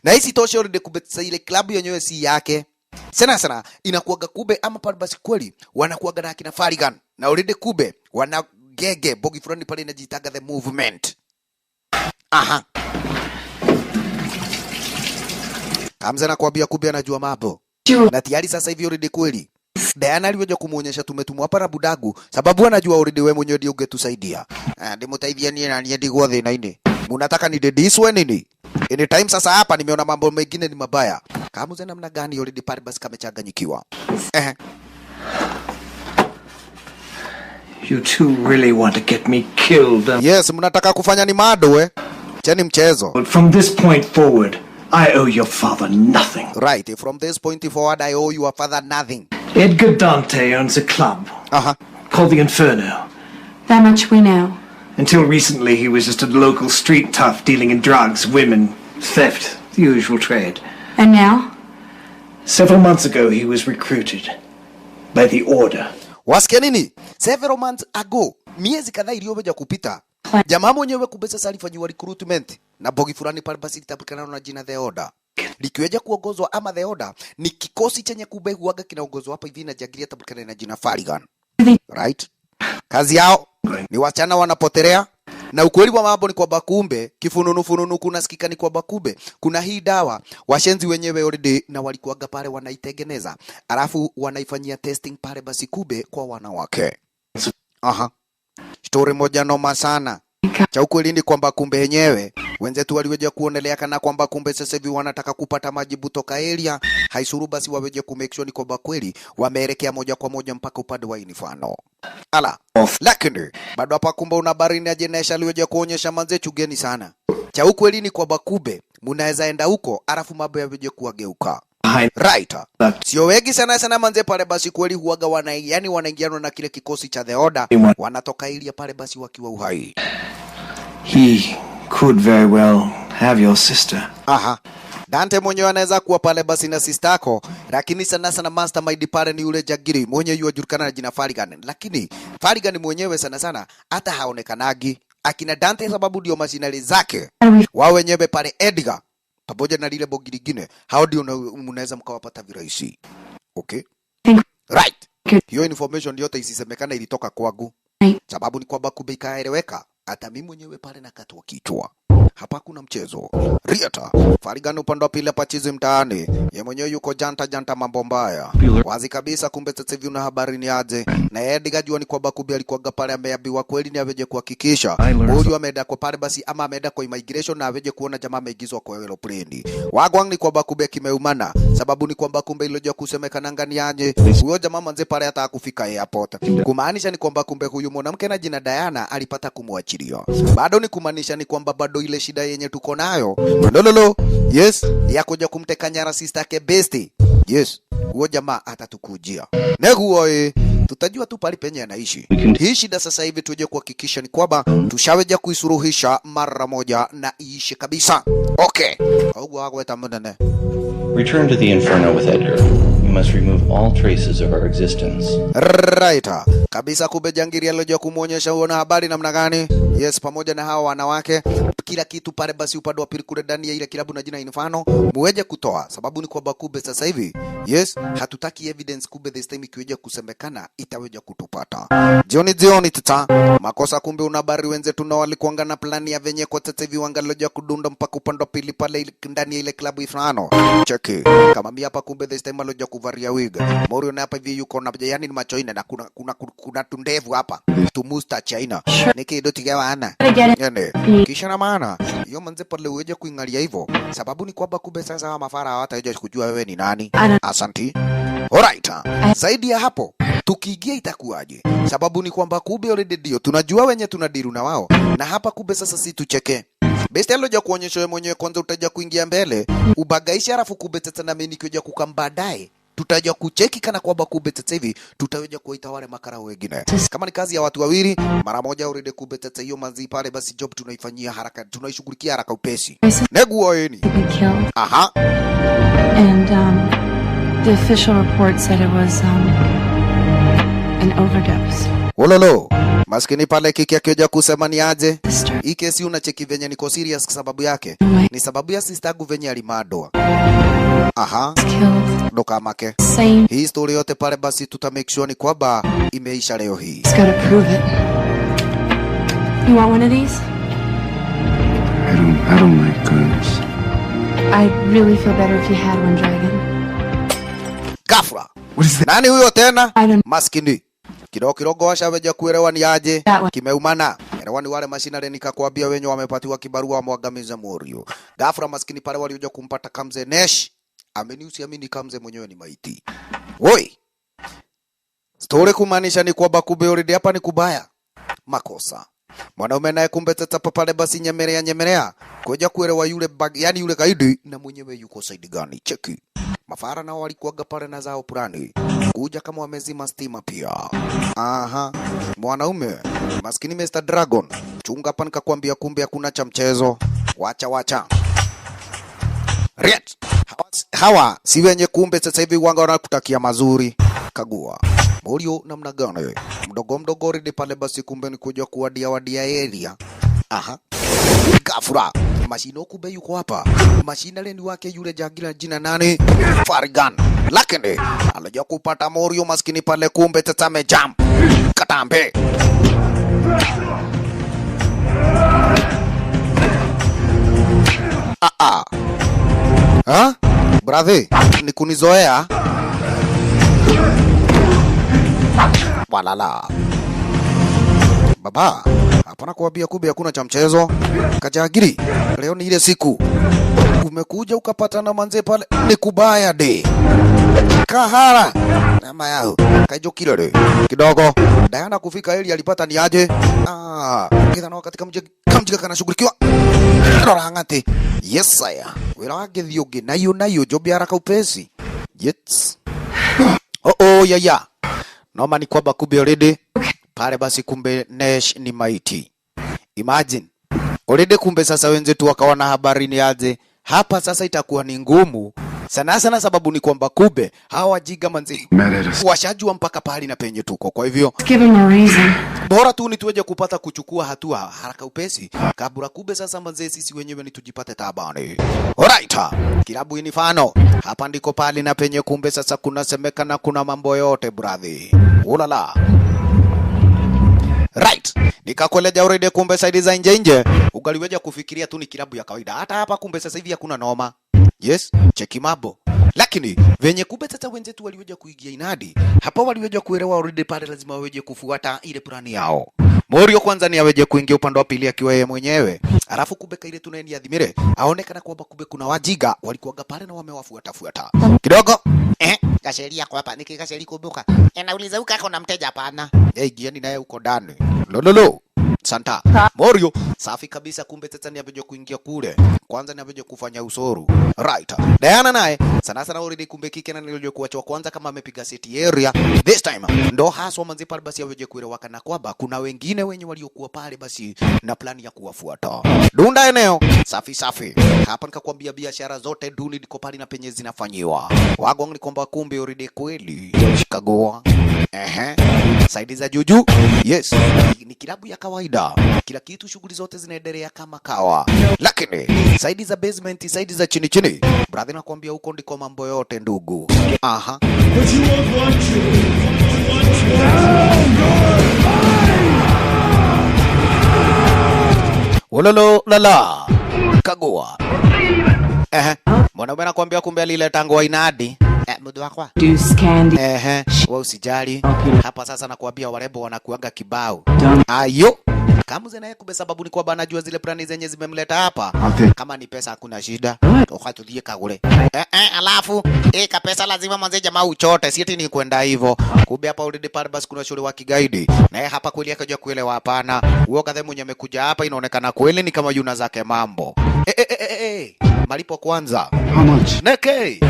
Na hizi tosho urede kube ile club yenyewe si yake. Sana inakuaga kube ama pale basi kweli wanakuaga na akina Farigan. Na urede kube wana gege bogi fulani pale inajitaga The Movement. Aha. Kamza na kuambia kumbe anajua mambo. Na tayari sasa hivi already kweli Diana aliweza kumuonyesha tumetumwa hapa na budagu sababu anajua already wewe mwenyewe ndio ungetusaidia. Ndimutaithia nie na nie ndigwa thina ini. Munataka ni dediswe nini? Anytime sasa hapa nimeona mambo mengine ni mabaya. Kamza namna gani already pale basi kamechanganyikiwa. You two really want to get me killed. Yes, mnataka kufanya ni mado Cheni mchezo. But from this point forward, I owe your father nothing. Right, from this point forward, I owe your father nothing. Edgar Dante owns a club called the Inferno. That much we know. Until recently, he was just a local street tough dealing in drugs, women, theft, the usual trade. And now? Several months ago, he was recruited by the Order. Wasikia nini? Several months ago, miezi kadhaa iliyokuja kupita, jamaa mwenyewe kumbe sasa alifanywa recruitment na bogi fulani pale basi litabukana na jina The Order. Likiweja kuongozwa ama The Order ni kikosi chenye kumbe huaga kinaongozwa hapa hivi na jagiria tabukana na jina Farigan. Right? Kazi yao ni wachana wanapotelea na ukweli wa mambo ni kwamba kumbe kifununu kuna sikika ni kwamba kumbe kuna hii dawa washenzi wenyewe already na walikuaga pale wanaitengeneza alafu wanaifanyia testing pale basi kumbe kwa wanawake. Story moja noma sana. Cha ukweli ni kwamba kumbe yenyewe wenzetu waliweja kuonelea kana kwamba kumbe sasa hivi wanataka kupata majibu toka area haisuru basi waweje ku make sure ni kwamba kweli wameelekea moja kwa moja mpaka upande wa Inferno. Lakini bado hapa kumbe una barini ajenesha aliweja kuonyesha manze chugeni sana. Cha ukweli ni kwamba kumbe mnaweza enda huko alafu mambo yaweje kuwageuka. Right. Sio wengi sana manze pale basi kweli huaga wanaingiana na kile kikosi cha The Order wanatoka ilia pale basi wakiwa uhai. He could very well have your sister. Dante mwenyewe anaweza kuwa pale basi na sistako, lakini sana mastermind pale ni yule jagiri mwenye yuajulikana na jina Farigan. Lakini Farigan mwenyewe sana hata haonekanagi akina Dante sababu ndio masinali zake. Wao wenyewe pale Edgar pamoja na lile bogi lingine hao ndio mnaweza mkawapata virahisi. Okay? Right. Hiyo information yote isisemekana ilitoka kwangu. Sababu ni kwamba kumbe ikaeleweka. Hata mimi mwenyewe pale nakatwa kichwa. Hapa kuna mchezo. Riata, Farigan upande wa pili hapa chizi mtaani. Yeye mwenyewe yuko janta mambo mbaya. Wazi kabisa kumbe sasa hivi una habari ni aje. Na Edgar jua ni kwamba kumbe alikuwa pale ameambiwa kweli ni aweje kuhakikisha. Huyu ameenda kwa pale basi ama ameenda kwa immigration na aweje kuona jamaa ameigizwa kwa aeroplane. Wagwang ni kwamba kumbe kimeumana. Sababu ni kwamba kumbe ilojua kusemekana ngani aje. Huyo jamaa manze pale hata kufika airport. Kumaanisha ni kwamba kumbe huyu mwanamke na jina Diana alipata kumwachilia. Bado ni kumaanisha ni kwamba bado ile shida yenye tuko nayo. Yes, ya kuja kumteka nyara sister yake Bestie. Yes, huo jamaa atatukujia. Neguo tutajua tu pali penye anaishi. Hii shida sasa hivi tuje kuhakikisha ni kwamba tushaweja kuisuruhisha mara moja na iishe kabisa. Okay. Return to the Inferno with Edgar. We must remove all traces of our existence. Right. Kabisa kumbe jangiri alojua kumuonyesha uona habari namna gani. Yes, pamoja na hawa wanawake. Kila kitu pale basi upande wa pili kule ndani ya ile kilabu na jina Inferno muweje kutoa. Sababu ni kwamba kumbe sasa hivi yes, hatutaki evidence kumbe this time ikiweja kusemekana itaweja kutupata. Jioni tata. Makosa kumbe unabari wenzetu na walikuanga na plani ya venye kwa tete hivi wangaloja kudunda mpaka upande wa pili pale ndani ya ile klabu Inferno. Cheki. Kama mimi hapa kumbe this time aloja kuvaria wiga. Morio na hapa hivi yuko na yani ni macho ine na kuna tundevu hapa. Tumusta China. Niki ndo tigawana. Yani kisha na maana hiyo manze pale uweje kuingalia hivyo. Sababu ni kwamba kumbe sasa mafara hawataje kujua wewe ni nani. Asanti. Alright. Zaidi ya hapo tukiingia itakuwaje? Sababu ni kwamba kumbe already ndio tunajua wenye tunadiru na wao. Na hapa kumbe sasa si tucheke. Best aloja kuonyesha wewe mwenyewe kwanza utaja kuingia mbele, ubagaisha alafu kumbe tata na mimi nikija kukambadae. Tutaja kucheki kana kwamba kumbe tata hivi tutaweja kuita wale makara wengine. Kama ni kazi ya watu wawili, mara moja urede kumbe tata hiyo manzi pale basi job tunaifanyia haraka, tunaishughulikia haraka upesi. Neguo yeni. Aha. And the official report said it was an overdose. Wololo. Maskini pale kiki akioja kusema ni aje. Hii kesi unacheki venye niko serious kwa sababu yake. Ni sababu ya sistagu venye alimadoa. Aha. Doka make. Hii story yote pale basi tuta make sure ni kwamba imeisha leo hii. It's gotta prove it. You want one of these? I don't like guns. I'd really feel better if you had one, Dragon. Gafra. Nani huyo tena? Maskini. Kidogo washaweja kuelewa ni aje. Kimeumana. Erewani wale mashinare nikakwambia wenye wamepatiwa kibarua mwagamiza Morio. Gafra maskini pale walioja kumpata Kamze Nesh. Ameniusiamini Kamze mwenyewe ni maiti. Woi. Story kumaanisha ni kwamba kumbe already hapa ni kubaya. Makosa. Mwanaume naye kumbe tata pale basi nyemelea. Kuja kuelewa yule yani yule kaidi na mwenyewe yuko side gani. Cheki. Mafara nao walikuwaga pale na zao purani. Kuja kama wamezima stima pia. Aha. Mwanaume. Maskini Mr. Dragon. Chunga hapa nikakwambia kumbe hakuna cha mchezo. Wacha. Riet. Hawa si wenye kumbe sasa hivi wanga wanakutakia mazuri. Kagua. Morio namna gani? Mdogo ridi pale basi kumbe ni kuja kuwadia area. Aha. Gafura. Mashino kumbe yuko hapa. Mashina leni wake yule jagila jina nani? Farigan. Lakini alaja kupata Morio maskini pale kumbe tatame jump. Katambe. Ha? Brother, ni kunizoea. Walala. Baba, hapana kuambia kumbe hakuna cha mchezo. Kajagiri, leo ni ile siku. Umekuja ukapata na manze pale. Ni kubaya de. Kahara. Nama yao. Kaijo kilele. Kidogo. Diana kufika hili alipata ni aje. Kita na wakati kamjiga kana shughulikiwa. Rorangate. Yes saya. Wila wage dhioge. Nayo. Jobi haraka upesi. Yes. Ya. Noma ni kwamba kumbe already. Pale basi kumbe Nesh ni maiti. Imagine. Already kumbe sasa wenzetu wakawa na habari ni aje. Hapa sasa itakuwa ni ngumu. Sana sababu ni kwamba kumbe hawa jiga manzi. Washajua mpaka pahali na penye tuko. Kwa hivyo. Give him a reason. Bora tu ni tuweje kupata kuchukua hatua haraka upesi. Kabura kumbe sasa manzi sisi wenyewe ni tujipate tabani. Alright. Kilabu Inferno. Hapa ndiko pahali na penye kumbe sasa kunasemekana kuna mambo yote brother. Ulala. Right. Nikakueleza already kumbe side za nje. Ugaliweja kufikiria tu ni kilabu ya kawaida. Hata hapa kumbe sasa hivi hakuna noma. Yes, cheki mambo. Lakini venye kumbe sasa wenzetu waliweja kuingia inadi. Hapa waliweja kuelewa already pale lazima waweje kufuata ile plani yao. Morio kwanza ni aweje kuingia upande wa pili akiwa yeye mwenyewe. Alafu kumbe kaile tunaeni adhimire. Aonekana kwamba kumbe kuna wajiga walikuwaga pale na wamewafuata. Kidogo. Kasheria kwa hapa nikikasheri kubuka. Nauliza huko ako na mteja hapana. Giani naye uko ndani. Lolo. Santa Morio safi kabisa. Kumbe sasa ni abeje kuingia kule, kwanza ni abeje kufanya usoru right. Diana naye sana already kumbe kike na nilio kuachwa kwanza kama amepiga city area this time ndo haswa manzi pale basi abeje kuelewaka na kwamba kuna wengine wenye waliokuwa pale basi na plani ya kuwafuata. Dunda eneo safi safi hapa, nikakwambia biashara zote duni liko pale na penye zinafanyiwa wagong ni kwamba kumbe already kweli Chicago saidi za juju yes ni kilabu ya kawaida, kila kitu shughuli zote zinaendelea kama kawa, lakini saidi za basement, saidi za chini chini brother nakwambia huko ndiko mambo yote ndugu. Ololo lala Kagua mwanaume nakwambia kumbe alileta ngwa inadi mdu wakwa wa usijali hapa sasa nakwambia warembo wanakuanga kibao ayo kama zinaye kumbe sababu ni kwamba anajua zile plani zenye zimemleta hapa. Kama ni pesa hakuna shida tukatudie kagule alafu ka pesa lazima mwanze jamaa uchote si eti ni kwenda hivyo. Kumbe hapa already pale basi kuna shule wa kigaidi na hapa kweli akaja kuelewa hapana huo kadhe mwenye amekuja hapa inaonekana kweli ni kama yuna zake mambo malipo kwanza how much neke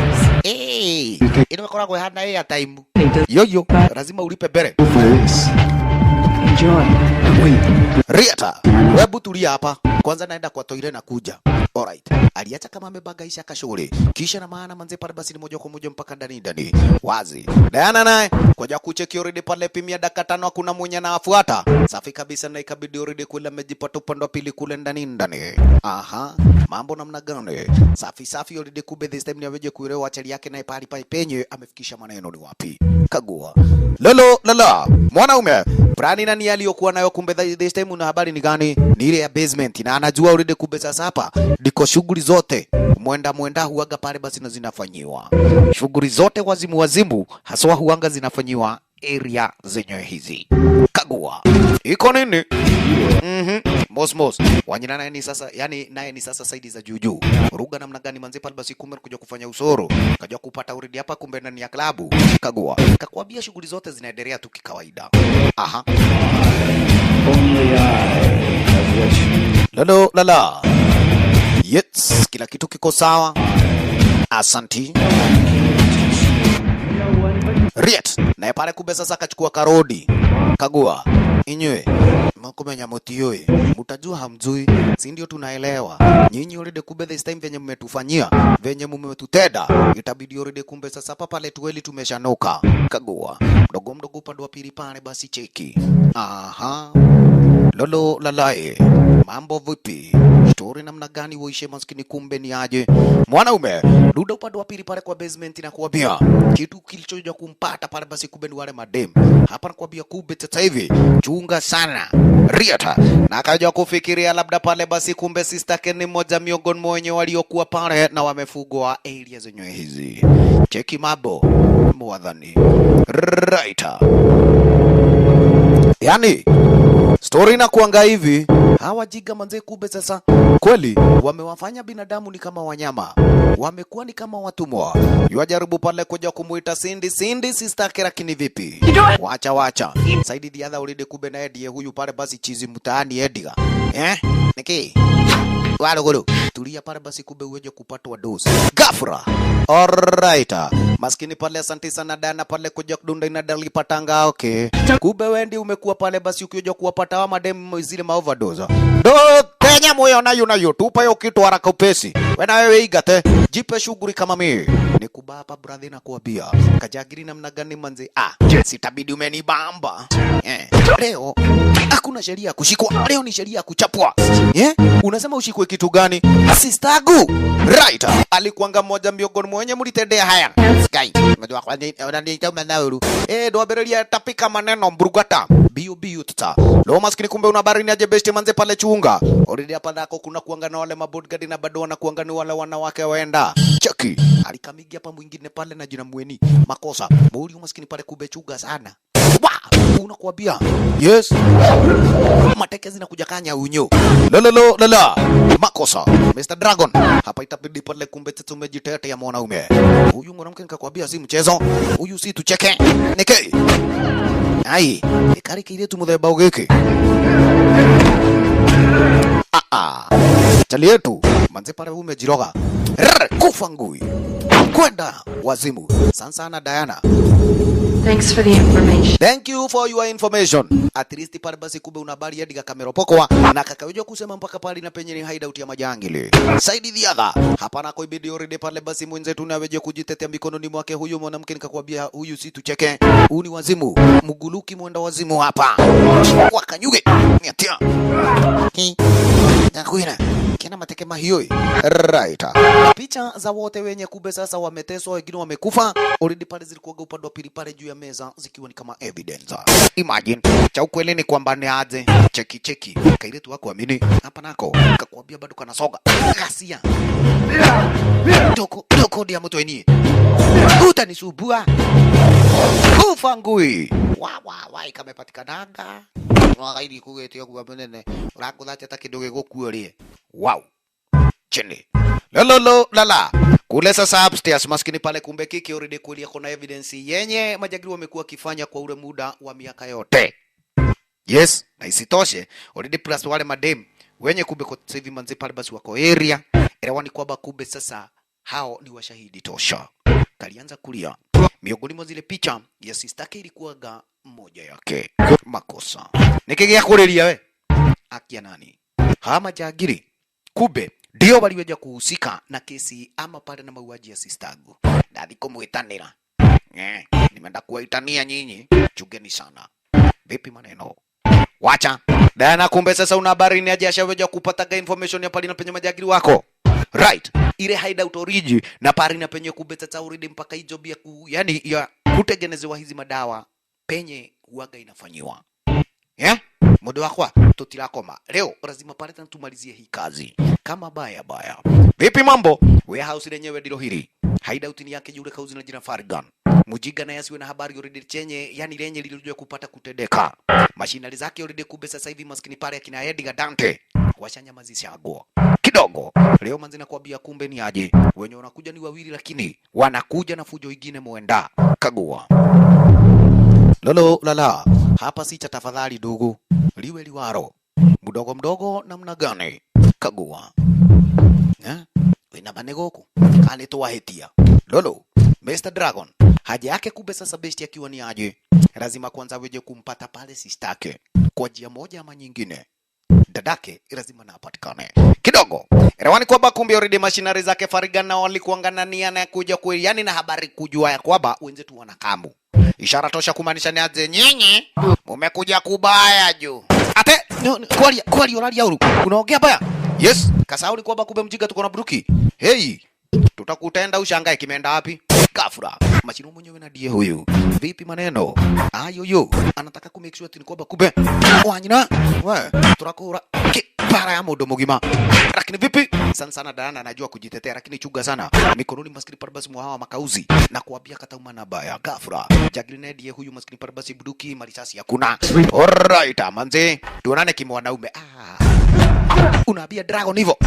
inakora kwa hana ya time yoyo lazima ulipe bere enjoy Riata webu tulia hapa kwanza naenda kwa toile na kuja. Alright. Aliacha kama amebagaisha kashule. Kisha na maana manze pale basi ni moja kwa moja mpaka ndani. Wazi. Diana naye koja kucheki already pale pimia dakika 5 hakuna mwenye anafuata. Safi kabisa na ikabidi already kule amejipata upande wa pili kule ndani. Mambo namna gani? Safi already kube this time ni aweje kuelewa achali yake na pale penye amefikisha maneno ni wapi. Kagua. Lala. Mwanaume. Prani nani aliyokuwa nayo kumbe this time una habari ni gani? Ni ile ya basement na anajua already kumbe sasa hapa diko shughuli zote mwenda huaga pale basi na zinafanyiwa. Shughuli zote wazimu haswa huanga zinafanyiwa area zenye hizi. Kagua. Iko nini? Mos. Wanyina naye ni sasa yani naye ni sasa saidi za juju. Ruga namna gani manze pale basi kumbe kuja kufanya usoro. Kaja kupata uridi hapa kumbe ndani ya klabu. Kagua. Kakwambia shughuli zote zinaendelea tu kikawaida. Lala. Yes, kila kitu kiko sawa. Asanti. Riet, naye pale kumbe sasa akachukua karodi. Kagua. Inywe mkumenya motioe mutajua hamjui si ndio tunaelewa nyinyi already kumbe this time venye mmetufanyia venye mmetutenda itabidi already kumbe sasa hapa pale tuweli tumeshanoka. Kagua mdogo upande wa pili pale basi cheki lolo lalae mambo vipi story namna gani uishe maskini kumbe ni aje mwanaume duda upande wa pili pale kwa basement na kuambia kitu kilichoja kumpata pale basi kumbe ni wale madem hapa nakwambia kumbe sasa hivi chunga sana Riata na akaja kufikiria labda pale basi kumbe sister Ken ni mmoja miongoni mwenye waliokuwa pale na wamefugwa area zenyewe hizi. Cheki mabo mwadhani Riata yani story na kuanga hivi hawa jiga manze kumbe sasa kweli wamewafanya binadamu ni kama wanyama wamekuwa ni kama watumwa. Yajaribu pale kuja kumuita Cindy sister lakini vipi wacha Saidi diadha ulide kumbe na Eddie huyu pale basi chizi mtaani Edgar niki walo tulia pale basi kumbe uweje kupatwa dozi gafra. Alright maskini pale asante sana Dana pale kuja kudunda inadali patanga okay kumbe wendi umekuwa pale basi ukioja kuwapata wa madem zile maoverdose do Kenya moyo nayo tupa hiyo kitu haraka upesi wena wewe igate jipe shughuli kama mimi ni kubapa brother na kuambia kajagiri namna gani manze sitabidi umenibamba leo hakuna sheria kushikwa leo ni sheria kuchapwa unasema ushikwe kitu gani sistagu right alikuanga mmoja miongoni mwenye mlitendea haya sky unajua kwa nini unaniita mnauru ndo aberelia tapika maneno mburugata biu tuta leo maskini kumbe una habari ni aje best manze pale chunga already hapa ndako kuna kuanga na wale mabodyguard na bado wana kuanga ni wale wanawake waenda cheki alikamigi hapa mwingine pale na jina mweni makosa muri maskini pale kumbe chunga sana unakuambia yes, mateke zinakuja kanya unyo. Lala makosa Mr. Dragon hapa itabidi pale, kumbe tumejitetea mwanaume huyu. Mwanamke nikakwambia si mchezo huyu, si tucheke neke ai ikari kile tumutheba ugeke chali yetu manze pale umejiroga kufa ngui kwenda wazimu. Sana Diana, Thanks for the information. thank you for your information. At least pale basi kumbe una habari hadi kamera pokoa na kakawejwa kusema mpaka pale na penye ni hideout ya majangili. Saidi dhiadha hapana kwa ibidi already pale basi mwenzetu naweje kujitetea mikononi mwake huyu mwanamke. Nikakwambia huyu si tucheke, huyu ni wazimu, muguluki mwenda wazimu hapa wakanyuge niatia nakuina kina mateke mahioi right. Picha za wote wenye kube sasa wameteswa, wengine wamekufa already pale, zilikuwa upande wa pili pale juu ya meza zikiwa ni kama evidence. Imagine cha ukweli ni kwamba ni aje cheki kaile tu wako amini hapa nako kakwambia bado kana soga ghasia doko dia mtu eni utanisubua ufangui wa ikamepatikanaga wakaidi kugetia kwa benene urakudhacha hata kidogo gokuorie. Wow chini lala kule sasa upstairs maskini pale, kumbe kiki already kulia kuna evidence yenye majagiri wamekuwa kifanya kwa ule muda wa miaka yote. Yes, na isitoshe already plus wale madem wenye kumbe kwa hivi manzi pale basi wako area elewani kwamba kumbe sasa hao ni washahidi tosha. Kalianza kulia miongoni mwa zile picha ya sistake ilikuwaga mmoja yake makosa nikigea kurelia we akia nani hawa majagiri kumbe ndio waliweja kuhusika na kesi ama pale na mauaji ya sistagu. Ndadi kumuitanira nimeenda kuwaitania nyinyi, chugeni sana. Vipi maneno wacha Diana, kumbe sasa una habari ni aje ashaweja kupata information ya pale na penye majagiri wako right, ile hideout origi na pale na penye kumbe sasa already mpaka hiyo bia yani ya kutengenezewa hizi madawa penye huaga inafanyiwa muda wako tutirakoma leo, lazima pale tumalizie hii kazi kama baya. Vipi mambo warehouse lenyewe ndilo hili, hideout ni yake yule kauzi na jina Fargan mujiga, na yasiwe na habari already chenye yani lenye lililojua kupata kutendeka mashinali zake already kumbe sasa hivi maskini pale akina Edgar Dante washanyamazisha agua kidogo leo manzi. Nakwambia kumbe ni aje wenye wanakuja ni wawili, lakini wanakuja na fujo ingine muenda kagua lala hapa si cha tafadhali dugu liwe liwaro mdogo namna gani kagua wina manegoku kani tuwahetia lolo Mr. Dragon haja yake kumbe sasa besti akiwa ni aje, lazima kwanza weje kumpata pale sistake kwa njia moja ama nyingine. Dadake lazima napatikane kidogo elewani kwamba kumbe already machinery zake Fargan na walikuangana nia na kuja kweli yani na habari kujua ya kwamba wenzetu wanakamu. Ishara tosha kumaanisha ni aje nyinyi mmekuja kubaya juu ate kwali orali yauru unaongea baya. Yes kasauli kwamba kumbe mjiga tuko na bruki. Hey tutakutenda ushangae kimeenda wapi kafura machino mwenyewe na die huyu. Vipi maneno ayoyo anataka ku make sure ati kwamba kumbe wanyina we turakura para ya modo mugima, lakini vipi sana Diana anajua kujitetea, lakini chuga sana mikononi maskini parbasi mwa makauzi na kuambia kata umana baya gafura jagline die huyu maskini parbasi buduki marisasi hakuna. Alright manze tuonane kimwanaume. Unaambia Dragon hivyo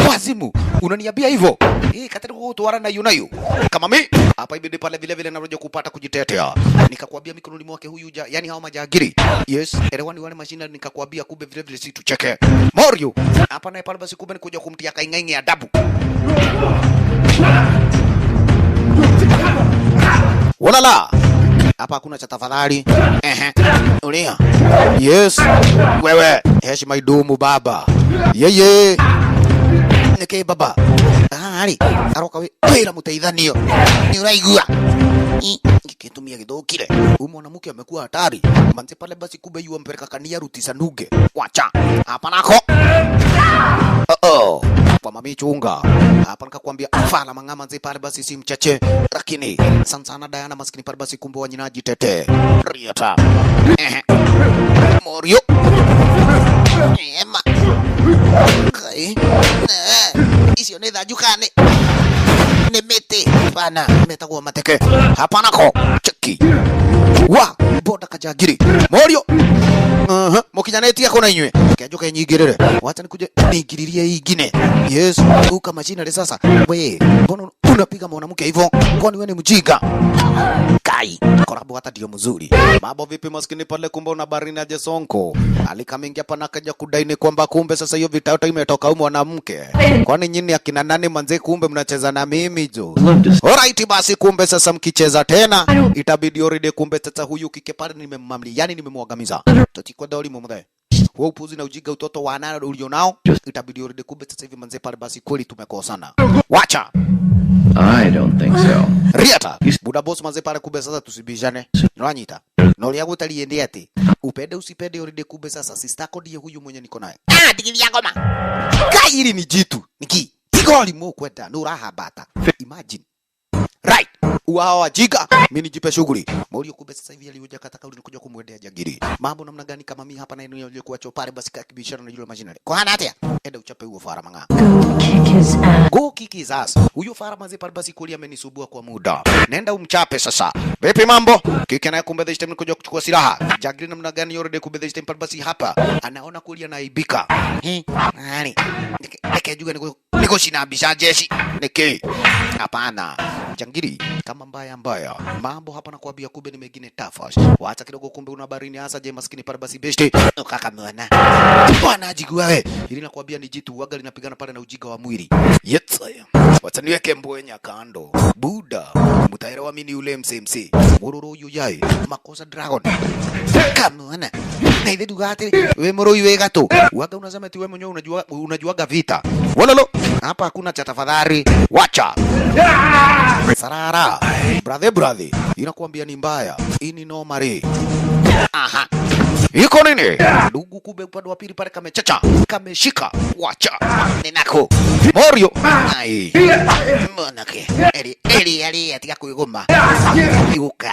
wazimu unaniambia hivyo katari kutuara na yunayu kama mi hapa ibidi pale vile naroja kupata kujitetea. Nikakwambia mikononi mwake huyu yani hao majagiri. Yes elewani wale mashina, nikakwambia kumbe vile si tucheke Morio hapa naye pale basi kumbe nikuja kumtia kaingaingi adabu walala hapa hakuna cha tafadhali. Ulia yes wewe heshima idumu baba yeye neke baba ali aroka wira muteithanio ni uraigua kikitumia githukire huyu mwanamke amekuwa hatari manze pale basi kumbe yu ampeleka kania ruti sanuge wacha hapa nako kwa mami chunga hapa nikakwambia fala mangama manze pale basi si mchache, lakini sana Diana maskini pale basi kumbe wanyinaji tete riata Morio ema kai isio ne dajukane ne mete pana meta kwa mateke hapa nako cheki wa boda kajagiri morio mukinyanetie kona inywe kiajoka nyingirire wacha nikuje ningiririe ingine yes uka machina sasa we mbona unapiga mwanamke hivyo kwani wewe ni mjinga kai korabo hata ndio mzuri mambo vipi maskini pale kumbe una barini aje sonko alikamingia pana kaja kudaini kwamba kumbe sasa hiyo vitauta imetoka huko mwanamke kwani nyinyi akina nani manze kumbe mnacheza na mimi jo alright basi kumbe sasa mkicheza tena itabidi already kumbe sasa huyu kike pale nimemmamli yani nimemwagamiza tutiko doli mumde wewe upuzi na ujiga utoto wa nani ulionao itabidi already kumbe sasa hivi manze pale basi kweli tumekosana wacha I don't think so. Riata buda boss manze pale kumbe sasa tusibishane nwanyita nolia gutaliende ati upende usipende already kumbe sasa sister kodi huyu mwenye niko naye digilia ngoma kairi ni jitu niki tigoli mo kwenda nuraha bata imagine right uawa jiga mimi nijipe shughuli Morio kumbe sasa hivi alioja kataka ulikuja kumwendea jagiri mambo namna gani kama mimi hapa na eneo ile chopare basi kakibishana na yule machinery kwa hana hatia enda uchape huo fara manga go kick his ass huyo fara manzi pale basi kulia amenisubua kwa muda nenda umchape sasa vipi mambo kike naye kumbe this time nikuja kuchukua silaha jagiri namna gani yorde kumbe this time pale basi hapa anaona kulia naibika nani nikajua niko shinabisha jeshi niki hapana jangiri kama mbaya mambo hapa na kuambia kumbe ni mengine tafash waacha kidogo kumbe una barini hasa je maskini pale basi besti kaka mwana bwana jigua wewe ili nakwambia ni jitu waga linapigana pale na ujiga wa mwili yetsaya wacha niweke mbwenya kando buda mtaelewa mimi yule MCMC mororo yuyai makosa dragon kama mwana na ile dugate wewe moro yue gato waga unasema eti wewe mwenyewe unajuaga vita walalo hapa hakuna cha tafadhali wacha sarara brother inakuambia ni mbaya ini no mare aha iko nini ndugu kumbe upande wa pili pale kamechacha kameshika wacha ninako Morio ai monake eli atika kuigoma yuka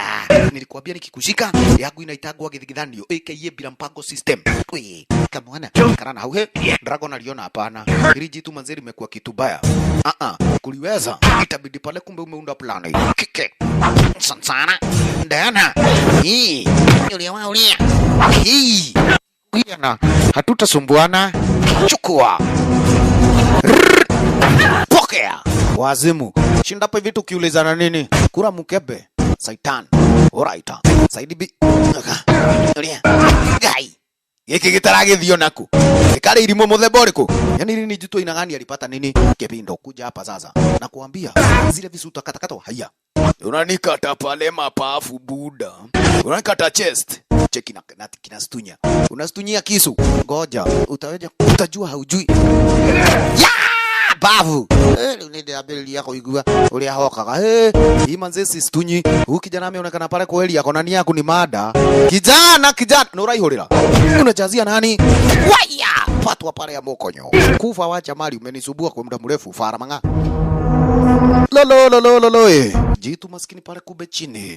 nilikwambia nikikushika yangu inaitagwa githigithanio aka bila mpango system we kama wana karana hauhe dragon aliona hapana ili jitu manzeri imekuwa kitu baya kuliweza itabidi pale kumbe umeunda plani kike sana ndana hii ulia hii na hatutasumbuana chukua pokea wazimu shinda hapa vitu kiulizana nini kura mkebe saitan alright saidi bi ulia gai yeke gitarage thio naku ikari irimo mutheboriku yani nini jitu inagani alipata nini kepindo kuja hapa sasa na kuambia zile visuta katakata haya unanikata pale mapafu buda unanikata chest cheki na kinastunya unastunyia kisu ngoja utajua haujui ya bavu unende abeli yako igua ule hoka hii manze sistunyi huyu kijana ameonekana pale kweli yako nani yako ni mada kijana na uraihorera unajazia nani waya patwa pale ya mokonyo kufa wacha mali umenisubua kwa muda mrefu fara manga lolo jitu maskini pale kube chini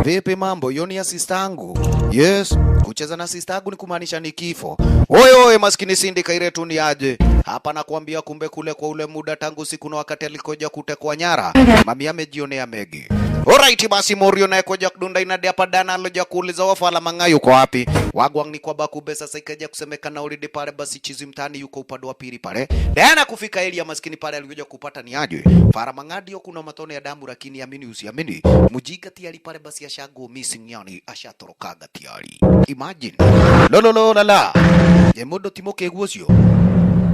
vipi mambo yoni ya sistangu yes kucheza na sistangu ni kumaanisha ni kifo oye maskini sindi kairetu ni aje hapa nakwambia kumbe kule kwa ule muda tangu siku na wakati alikoja kutekwa nyara mami amejionea megi alright basi Morio naye koja kudunda inadi hapa dana aloja kuuliza wafala manga yuko wapi wagwang ni kwa bakube sasa ikaja kusemekana already pale basi chizi mtani yuko upande wa pili pale dana kufika elia maskini pale alikuja kupata ni aje fara manga ndio kuna matone ya damu lakini amini usiamini mujiga tiari pale basi ashago missing yani ashatorokaga tiari imagine lala yemodo timoke guosio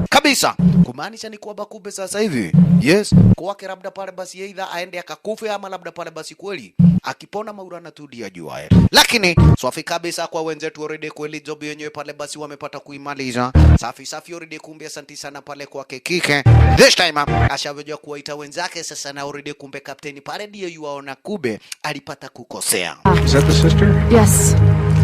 kabisa kumaanisha ni kwamba kumbe sasa hivi yes kwake labda pale basi either aende akakufe ama labda pale basi kweli akipona maurana tu dia jua lakini safi kabisa kwa wenzetu already kweli job yenyewe pale basi wamepata kuimaliza safi already kumbe asante sana pale kwa kike this time ashaweja kuwaita wenzake sasa na already kumbe kapteni pale ndio yuaona kube alipata kukosea Is that the sister? Yes.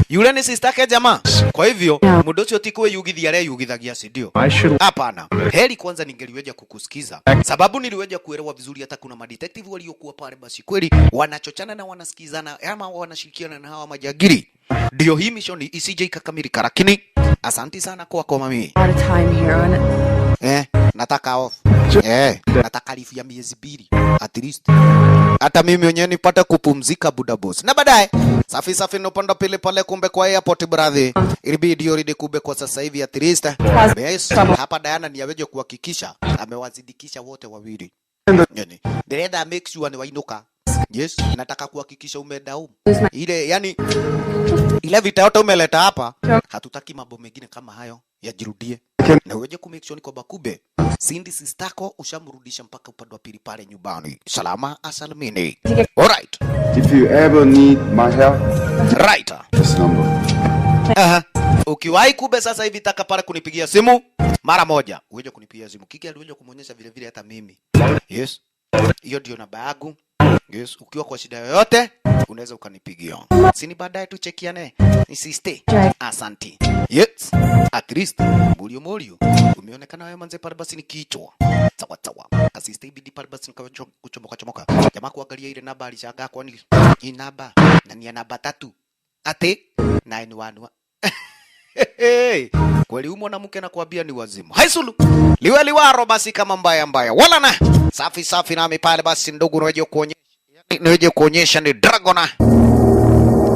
yule ni sister yake jamaa kwa hivyo mudosi otikuwe yugidhi yale yugidhagia si ndio hapana heri kwanza ningeliweja kukusikiza sababu niliweja kuelewa vizuri hata kuna madetective waliokuwa pale basi kweli wanachochana na wanasikizana ama wanashirikiana na hawa majagiri ndio hii mission isije ikakamilika, lakini asanti sana kwa mami. Nataka off. Nataka lifu ya miezi 2 at least. Hata mimi mwenyewe nipate kupumzika buda boss. Na baadaye safi nopanda pile pale kumbe kwa airport brother. Ilibidi already kumbe kwa sasa hivi at least. Yes. Hapa Diana ni aweje kuhakikisha amewazidikisha wote wawili. Yani, dereda make sure ni wainuka. Yes, nataka kuhakikisha umedaum. Ile yani ile vita yote umeleta hapa, hatutaki mambo mengine kama hayo yajirudie. Na wewe ku make sure kwa bakube Cindy sistako ushamrudisha mpaka upande wa pili pale nyumbani. Salama asalimini. All right. If you ever need my help, right. This number. Ukiwahi kube sasa hivi taka pale kunipigia simu mara moja. Uweje kunipigia simu. Kiki aliweje kumuonyesha vile vile hata mimi. Yes. Hiyo ndio namba yangu. Yes, ukiwa kwa shida yoyote unaweza ukanipigia. Sini baadaye tuchekiane. Ni sister. Asante. Yes. At least Mulio umeonekana wewe manze pale basi ni kichwa. Sawa. Kasiste ibidi pale basi kuchomoka. Jamaa kuangalia ile namba alishangaa kwa nini? Hii namba na ni namba 3. Ate 911. Kweli humo na mke na kuambia ni wazimu. Haisulu. Liwaro basi kama mbaya. Wala na. Safi nami pale basi ndugu niweje kuonyesha ni Dragon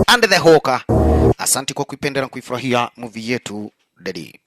and the Hawker. Asante kwa kuipenda na kuifurahia movie yetu Daddy.